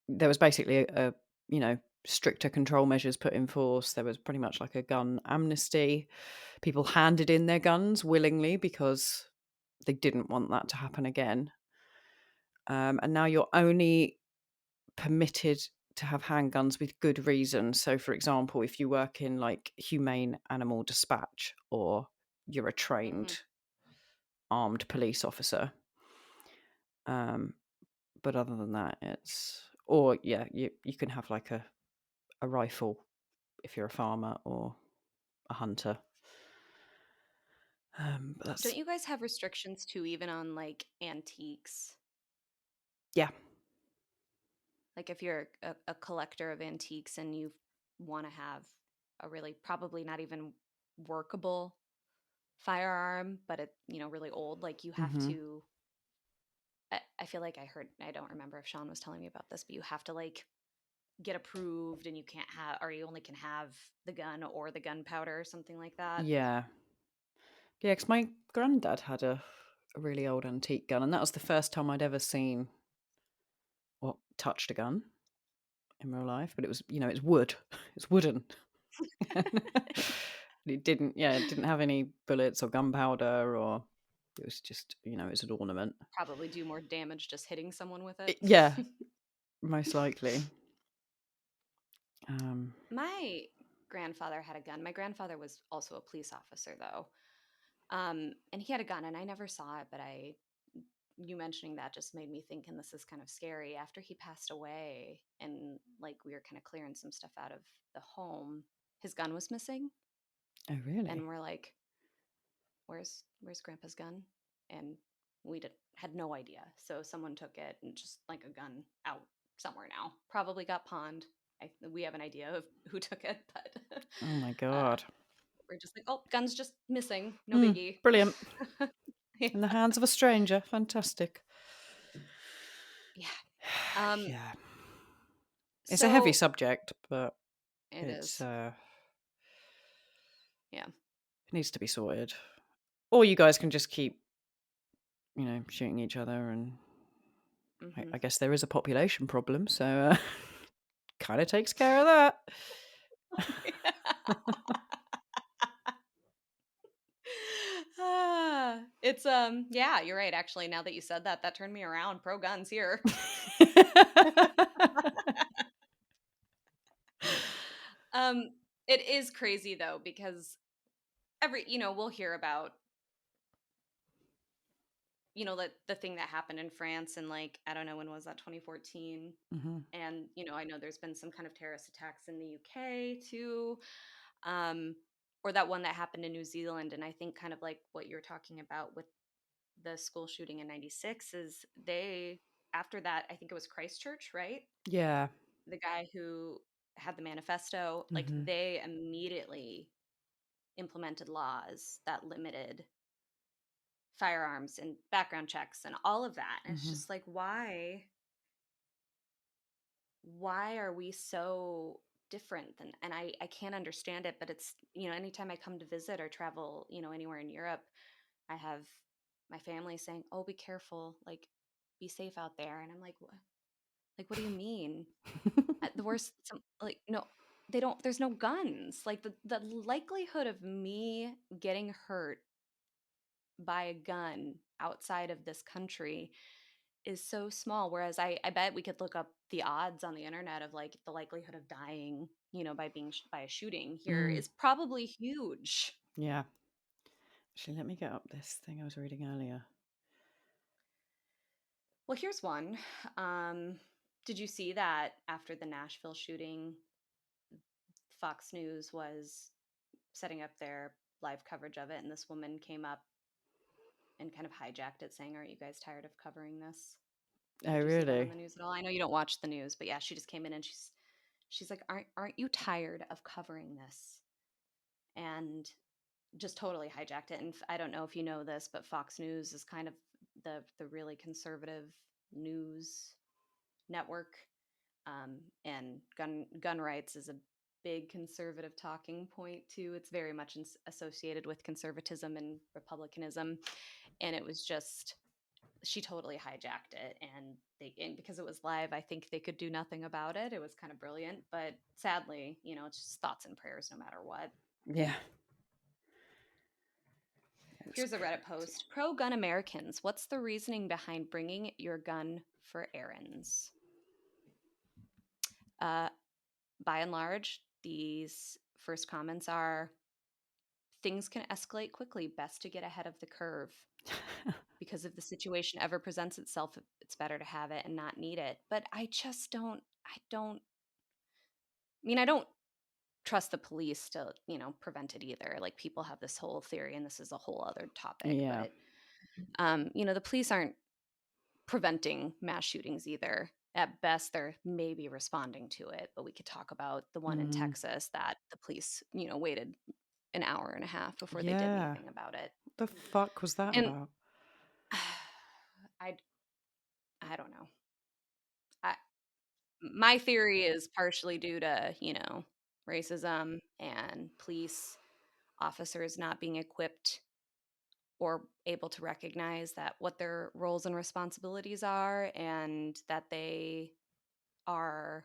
there was basically stricter control measures put in force. There was pretty much like a gun amnesty. People handed in their guns willingly because they didn't want that to happen again. And now you're only permitted to have handguns with good reason. So, for example, if you work in like humane animal dispatch or you're a Mhm. trained armed police officer. But other than that, you can have like a rifle if you're a farmer or a hunter. But Don't that's you guys have restrictions too, even on like antiques? yeah. Like if you're a collector of antiques and you want to have a really probably not even workable firearm, but it really old, like you have Hmm. to. I feel like I heard. I don't remember if Sean was telling me about this, but you have to like get approved, and you can't have, or you only can have the gun or the gunpowder or something like that. Yeah, yeah. Because my granddad had a really old antique gun, and that was the first time I'd ever seen or touched a gun in real life. But it was, it's wood. It's wooden. It didn't have any bullets or gunpowder, or it was just, it's an ornament. Probably do more damage just hitting someone with it. Yeah, most likely. Um, My grandfather had a gun. My grandfather was also a police officer, though. And he had a gun, and I never saw it, but you mentioning that just made me think, and this is kind of scary. After he passed away, and like we were kind of clearing some stuff out of the home, his gun was missing, oh, really? and we're like, "Where's Grandpa's gun?" And had no idea. So someone took it and just like a gun out somewhere now. Probably got pawned. We have an idea of who took it, but Oh my uh, god. we're just like, oh, gun's just missing. No Mm, biggie. brilliant. Yeah. In the hands of a stranger. Fantastic. Yeah. Um, Yeah. It's a heavy so subject, but it it's is. Yeah. it needs to be sorted. Or you guys can just keep, shooting each other, and Hmm. I guess there is a population problem, so kind of takes care of that. It's yeah, you're right. Actually, now that you said that, that turned me around. Pro guns here. Um, it is crazy though, because we'll hear about, the thing that happened in France, and like, I don't know, when was that, 2014? Hmm. And, I know there's been some kind of terrorist attacks in the UK too. Um, or that one that happened in New Zealand. And I think kind of like what you're talking about with the school shooting in 96 is after that, I think it was Christchurch, right? Yeah. The guy who had the manifesto, like Hmm. they immediately implemented laws that limited firearms and background checks and all of that. And it's Hmm. just like, why? why are we so different than, and I can't understand it, but it's, anytime I come to visit or travel, anywhere in Europe, I have my family saying, "Oh, be careful, like be safe out there." And I'm like, "What? Like what do you mean?" At the worst, like, no, they don't, there's no guns. Like the likelihood of me getting hurt by a gun outside of this country is so small. Whereas I bet we could look up the odds on the internet of like the likelihood of dying, by being by a shooting here Mm, is probably huge. yeah. Actually, let me get up this thing I was reading earlier. Well, here's one. Um, did you see that after the Nashville shooting, Fox News was setting up their live coverage of it, and this woman came up and kind of hijacked it, saying, "Aren't you guys tired of covering this?" Oh, Did you see that on really? the news at all? I know you don't watch the news, but yeah, she just came in and she's like, "Aren't you tired of covering this?" And just totally hijacked it. And I don't know if you know this, but Fox News is kind of the really conservative news network, and gun rights is a big conservative talking point too. It's very much associated with conservatism and republicanism, and it was just, she totally hijacked it, and because it was live, I think they could do nothing about it. It was kind of brilliant, but sadly, it's just thoughts and prayers no matter what. Yeah. It's Here's a Reddit crazy. post. Pro gun Americans, what's the reasoning behind bringing your gun for errands? Uh, by and large, these first comments are, things can escalate quickly. Best to get ahead of the curve. Because if the situation ever presents itself, it's better to have it and not need it. But I just don't, I don't trust the police to, prevent it either. Like people have this whole theory, and this is a whole other topic, Yeah. but, the police aren't preventing mass shootings either. At best, they're maybe responding to it, but we could talk about the one in Mm, Texas that the police, waited an hour and a half before they did yeah. anything about it. The fuck was that And about? I I don't know. I My theory is partially due to, racism and police officers not being equipped or able to recognize that what their roles and responsibilities are, and that they are,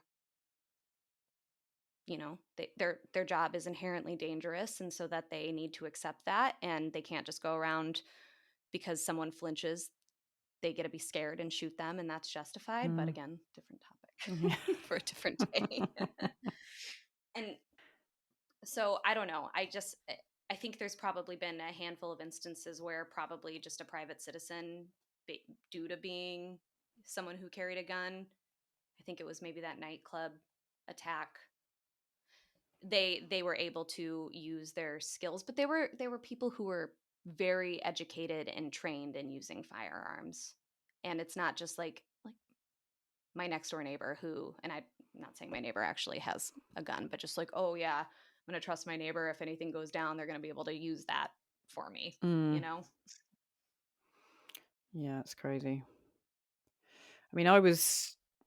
their job is inherently dangerous, and so that they need to accept that, and they can't just go around because someone flinches, they get to be scared and shoot them, and that's justified. But Mm, again, different yeah. topic for a different day. And so I don't know. I think there's probably been a handful of instances where probably just a private citizen, due to being someone who carried a gun, I think it was maybe that nightclub attack, they were able to use their skills, but they were people who were very educated and trained in using firearms. And it's not just like my next door neighbor who, and I'm not saying my neighbor actually has a gun, but just like, oh yeah, I'm going to trust my neighbor. If anything goes down, they're going to be able to use that for me, you Mm, know? yeah, it's crazy. I mean, I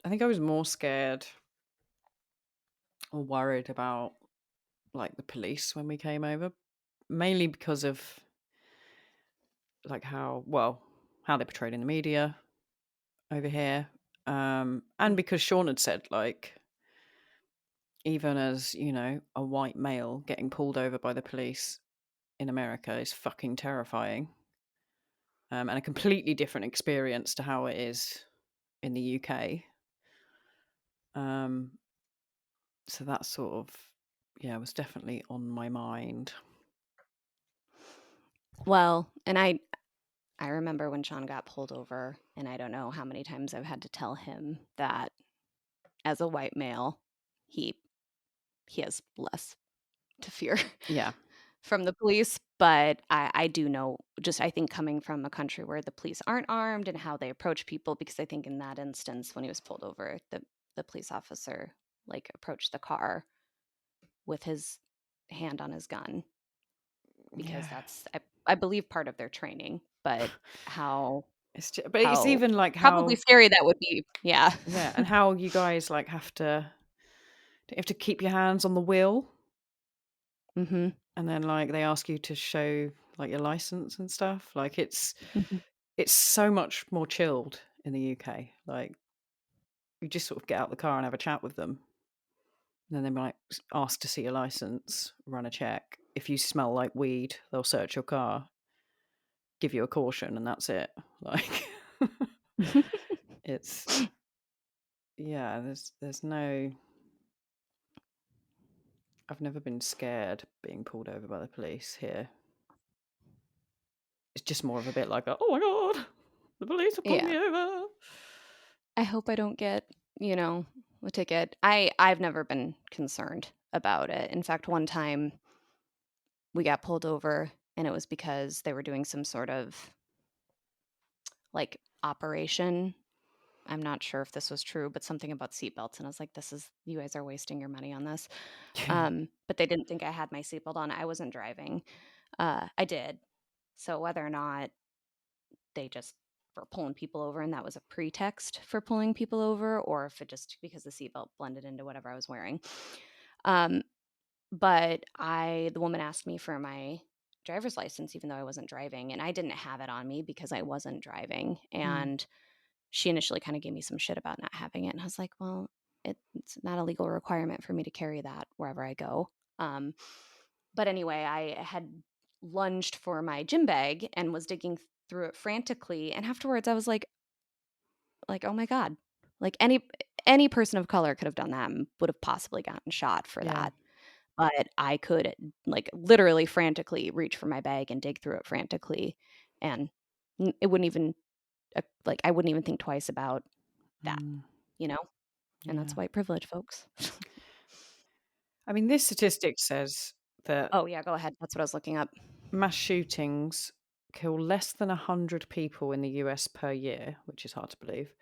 think I was more scared or worried about like the police when we came over, mainly because of like how they're portrayed in the media over here. And Mhm. because Sean had said, like, even as, a white male getting pulled over by the police in America is fucking terrifying. And a completely different experience to how it is in the UK. Um, so that sort of, yeah, was definitely on my mind. Well, and I remember when Sean got pulled over, and I don't know how many times I've had to tell him that as a white male, he he has less to fear Yeah. from the police. But I do know, just I think coming from a country where the police aren't armed and how they approach people, because I think in that instance when he was pulled over, the police officer like approached the car with his hand on his gun, because Yeah. that's I believe part of their training. But how? but it's how even like probably how, scary that would be. Yeah. yeah, and how you guys like have to keep your hands on the wheel, Mm-hmm. and then like they ask you to show like your license and stuff. Like Mm-hmm. it's so much more chilled in the UK. Like you just sort of get out the car and have a chat with them. And then they might ask to see your license, run a check. If you smell like weed, they'll search your car, give you a caution, and that's it. Like it's yeah, there's no, I've never been scared being pulled over by the police here. It's just more of a bit like, oh my god, the police have pulled Yeah. me over. I hope I don't get, a ticket. I've never been concerned about it. In fact, one time we got pulled over and it was because they were doing some sort of like operation. I'm not sure if this was true, but something about seatbelts. And I was like, you guys are wasting your money on this. Yeah. But they didn't think I had my seatbelt on. I wasn't driving. I did. So whether or not they just were pulling people over and that was a pretext for pulling people over, or if it just because the seatbelt blended into whatever I was wearing. But the woman asked me for my driver's license, even though I wasn't driving, and I didn't have it on me because I wasn't driving. And she initially kind of gave me some shit about not having it. And I was like, well, it's not a legal requirement for me to carry that wherever I go. But anyway, I had lunged for my gym bag and was digging through it frantically. And afterwards I was like, oh my God, like any person of color could have done that and would have possibly gotten shot for Yeah. that. But I could like literally frantically reach for my bag and dig through it frantically. And it wouldn't even like, I wouldn't even think twice about that, you know? And that's Yeah. white privilege, folks. I mean, this statistic says that Oh, yeah, go ahead. That's what I was looking up. mass shootings kill less than 100 people in the US per year, which is hard to believe.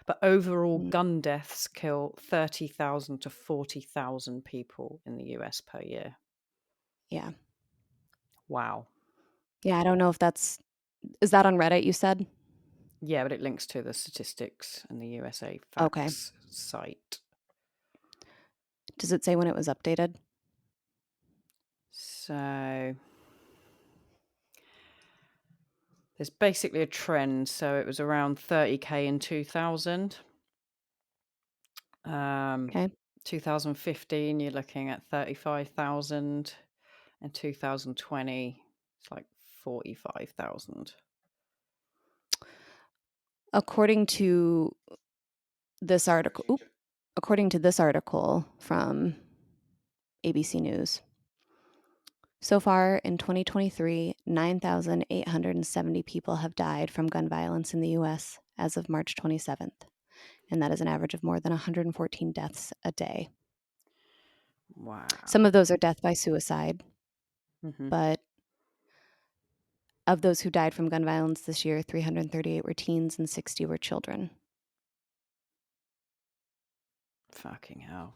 But overall, Mm, gun deaths kill 30,000 to 40,000 people in the US per year. yeah. Wow. Yeah, I don't know if is that on Reddit, you said? Yeah, but it links to the statistics and the USA Okay. Facts site. Does it say when it was updated? So there's basically a trend. So it was around 30K in 2000. Okay. 2015, you're looking at 35,000. In 2020, it's like 45,000. According to this article, from ABC News, so far in 2023, 9,870 people have died from gun violence in the U.S. as of March 27th. And that is an average of more than 114 deaths a day. Wow. Some of those are death by suicide, Mm-hmm. but of those who died from gun violence this year, 338 were teens and 60 were children. Fucking hell.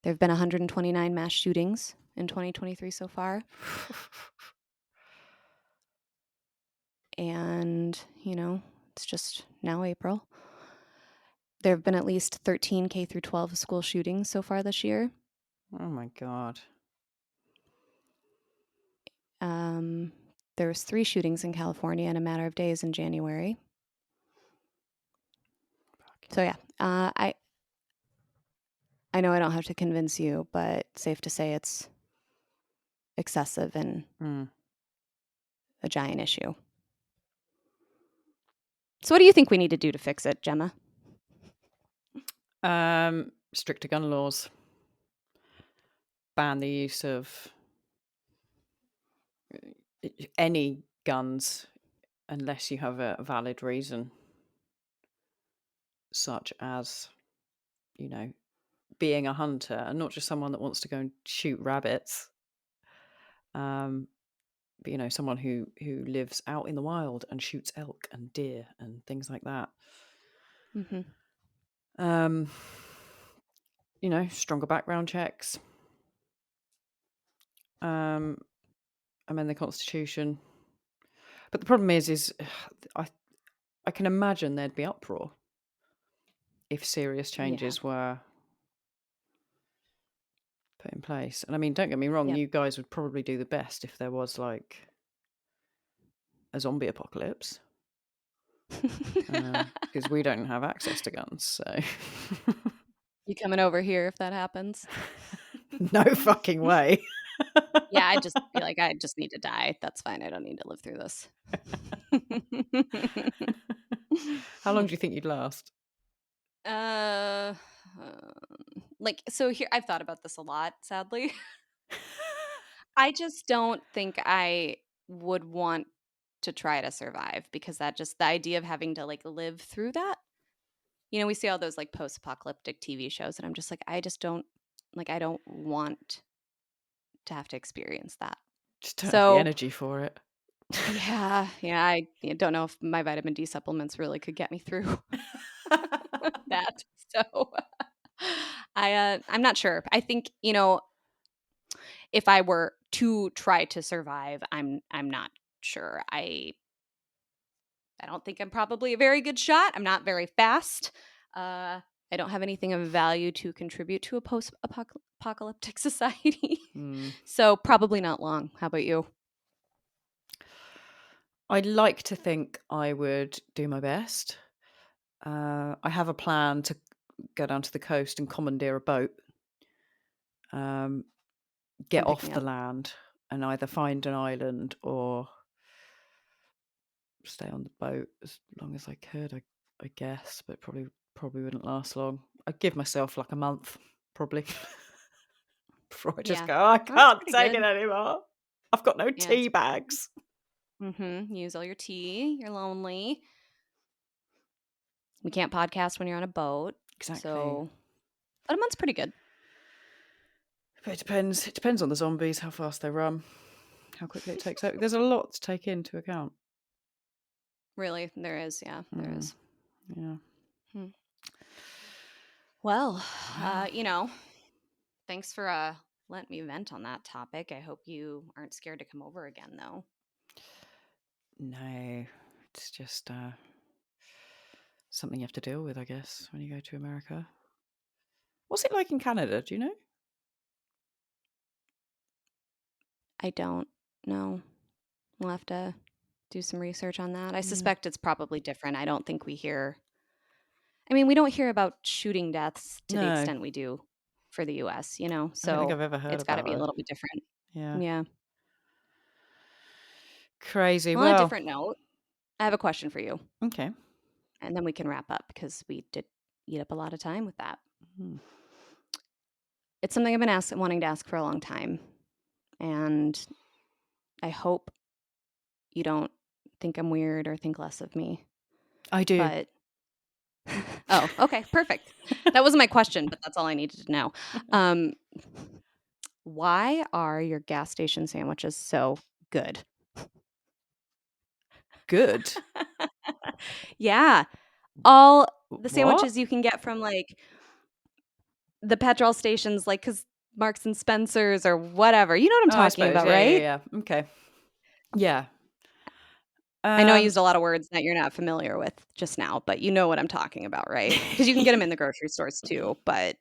There have been 129 mass shootings in 2023 so far. And, it's just now April. There have been at least 13 K through 12 school shootings so far this year. Oh my God. There was 3 shootings in California in a matter of days in January. So yeah, I know I don't have to convince you, but safe to say it's excessive and a giant issue. So what do you think we need to do to fix it, Gemma? Stricter gun laws. Ban the use of any guns unless you have a valid reason, such as, being a hunter and not just someone that wants to go and shoot rabbits. But someone who lives out in the wild and shoots elk and deer and things like that. Mm-hmm. Stronger background checks. Amend the Constitution. But the problem is I I can imagine there'd be uproar if serious Yeah. changes were put in place. And I mean, don't get me wrong, Yep. you guys would probably do the best if there was like a zombie apocalypse, because we don't have access to guns. So You coming over here if that happens? no fucking way. Yeah, I'd just be like, I just need to die. That's fine. I don't need to live through this. How long do you think you'd last? Uh, like, so here, I've thought about this a lot, sadly. I just don't think I would want to try to survive because that just the idea of having to like live through that. You know, we see all those like post-apocalyptic TV shows, and I'm just like, I just don't like. I don't want to have to experience that. Just don't have the So energy for it. yeah, I don't know if my vitamin D supplements really could get me through that. So I'm not sure. I think, you know, if I were to try to survive, I'm not sure. I don't think I'm probably a very good shot. I'm not very fast. I don't have anything of value to contribute to a post-apocalyptic society. So probably not long. How about you? I'd like to think I would do my best. I have a plan to go down to the coast and commandeer a boat, get Come pick off me the up. land, and either find an island or stay on the boat as long as I could. I guess, but probably wouldn't last long. I'd give myself like a month, probably, before I just Yeah. go. I That's can't pretty take good. it anymore. I've got no Yeah, tea bags. Use all your tea. You're lonely. We can't podcast when you're on a boat. Exactly. So, but a month's pretty good. But it depends. It depends on the zombies, how fast they run, how quickly it takes over. There's a lot to take into account. Really, there is. Yeah, there is. Yeah. Well, you know, thanks for letting me vent on that topic. I hope you aren't scared to come over again, though. No, it's just something you have to deal with, I guess, when you go to America. What's it like in Canada? Do you know? I don't know. We'll have to do some research on that. I suspect it's probably different. I don't think we hear. I mean, we don't hear about shooting deaths to the extent we do for the U.S., you know? I don't think So I've ever heard it's got to about be a it. little bit different. Yeah. Yeah. Crazy. Well, on a different note, I have a question for you. Okay. And then we can wrap up because we did eat up a lot of time with that. It's something I've been wanting to ask for a long time. And I hope you don't think I'm weird or think less of me. I do. But oh, okay, perfect. That wasn't my question, but that's all I needed to know. Why are your gas station sandwiches so good? Good? Yeah. All the sandwiches you can get from like the petrol stations, like because Marks and Spencer's or whatever. You know what I'm talking about, right? Yeah. Okay. Yeah. I know I used a lot of words that you're not familiar with just now, but you know what I'm talking about, right? Because you can get them in the grocery stores too, but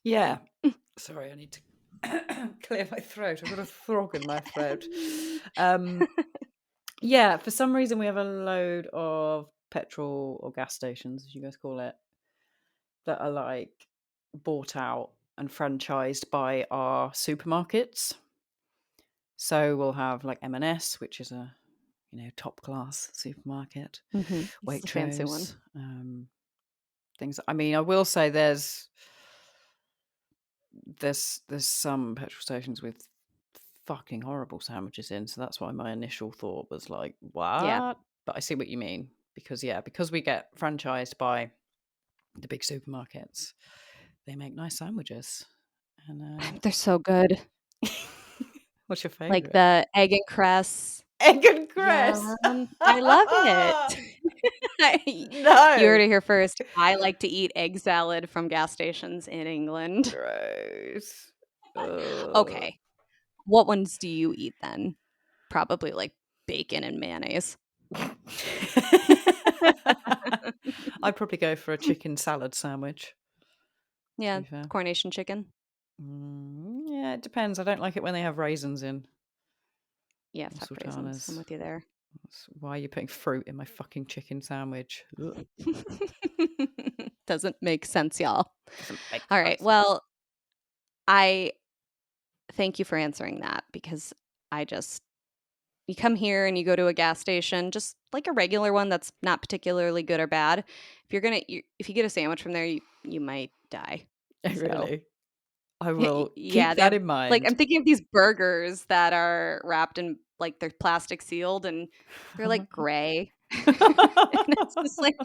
yeah. Sorry, I need to clear my throat. I've got a frog in my throat. Yeah, for some reason we have a load of petrol or gas stations, as you guys call it, that are like bought out and franchised by our supermarkets. So we'll have like M&S, which is a top class supermarket. Waitrose, fancy one. Things. I mean, I will say there's some petrol stations with fucking horrible sandwiches in, so that's why my initial thought was like, what? Yeah. But I see what you mean, because we get franchised by the big supermarkets, they make nice sandwiches, and They're so good. what's your favorite? Like the egg and cress. Egg and cress. I love it. No, you heard it here first. I like to eat egg salad from gas stations in England. Gross. Okay. What ones do you eat then? Probably like bacon and mayonnaise. I'd probably go for a chicken salad sandwich. Yeah, To be fair. Coronation chicken. Yeah, it depends. I don't like it when they have raisins in. Yeah, Or fuck raisins. sultanas. I'm with you there. Why are you putting fruit in my fucking chicken sandwich? Ugh. Doesn't make sense, y'all. Doesn't make All right. sense. Well, I thank you for answering that because you come here and you go to a gas station, just like a regular one that's not particularly good or bad. If you get a sandwich from there, you might die. So, Really? I will yeah, keep they that have in like mind. I'm thinking of these burgers that are wrapped in like they're plastic sealed and they're like gray. And it's just like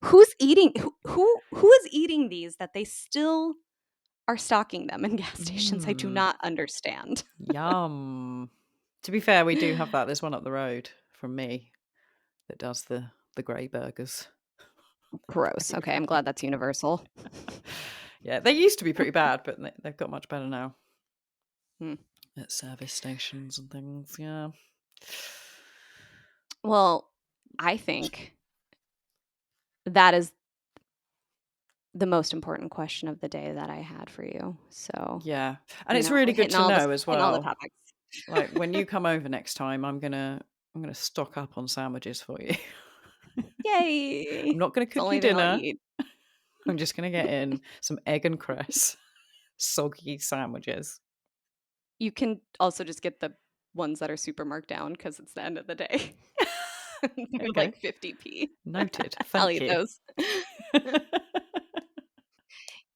who's eating who is eating these that they still are stocking them in gas stations? I do not understand. Yum. To be fair, we do have that. There's one up the road from me that does the grey burgers. Gross. Okay, I'm glad that's universal. Yeah, they used to be pretty bad, but they've got much better now. Hmm. At service stations and things, yeah. Well, I think that is the most important question of the day that I had for you. So, Yeah. And it's really we're good hitting to all know as hitting all the well. topics. Like when you come over next time, I'm gonna stock up on sandwiches for you. Yay! I'm not gonna It's the cook only you thing I'll dinner. eat. I'm just gonna get in some egg and cress, soggy sandwiches. You can also just get the ones that are super marked down because it's the end of the day. They're Okay. like 50p. Noted. I'll Thank eat you. those.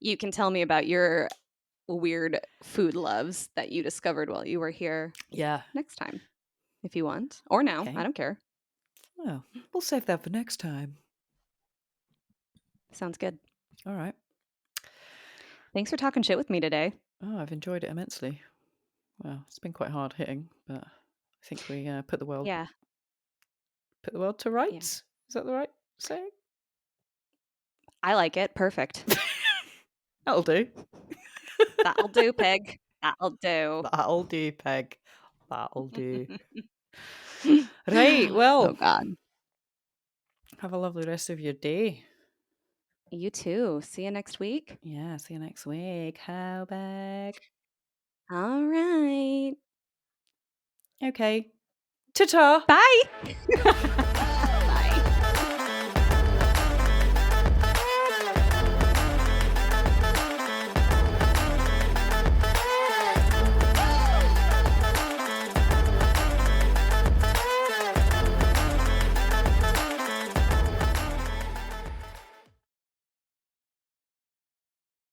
You can tell me about your weird food loves that you discovered while you were here Yeah. next time, if you want, or now. Okay. I don't care. Well, we'll save that for next time. Sounds good. All right. Thanks for talking shit with me today. Oh, I've enjoyed it immensely. Well, it's been quite hard hitting, but I think we put the world Yeah. to rights. Is that the right saying? I like it. Perfect. That'll do. That'll do, pig. That'll do. That'll do, Peg. That'll do. Right, well. Oh, God. Have a lovely rest of your day. You too. See you next week. Yeah, see you next week. How back? All right. Okay. Ta-ta. Bye.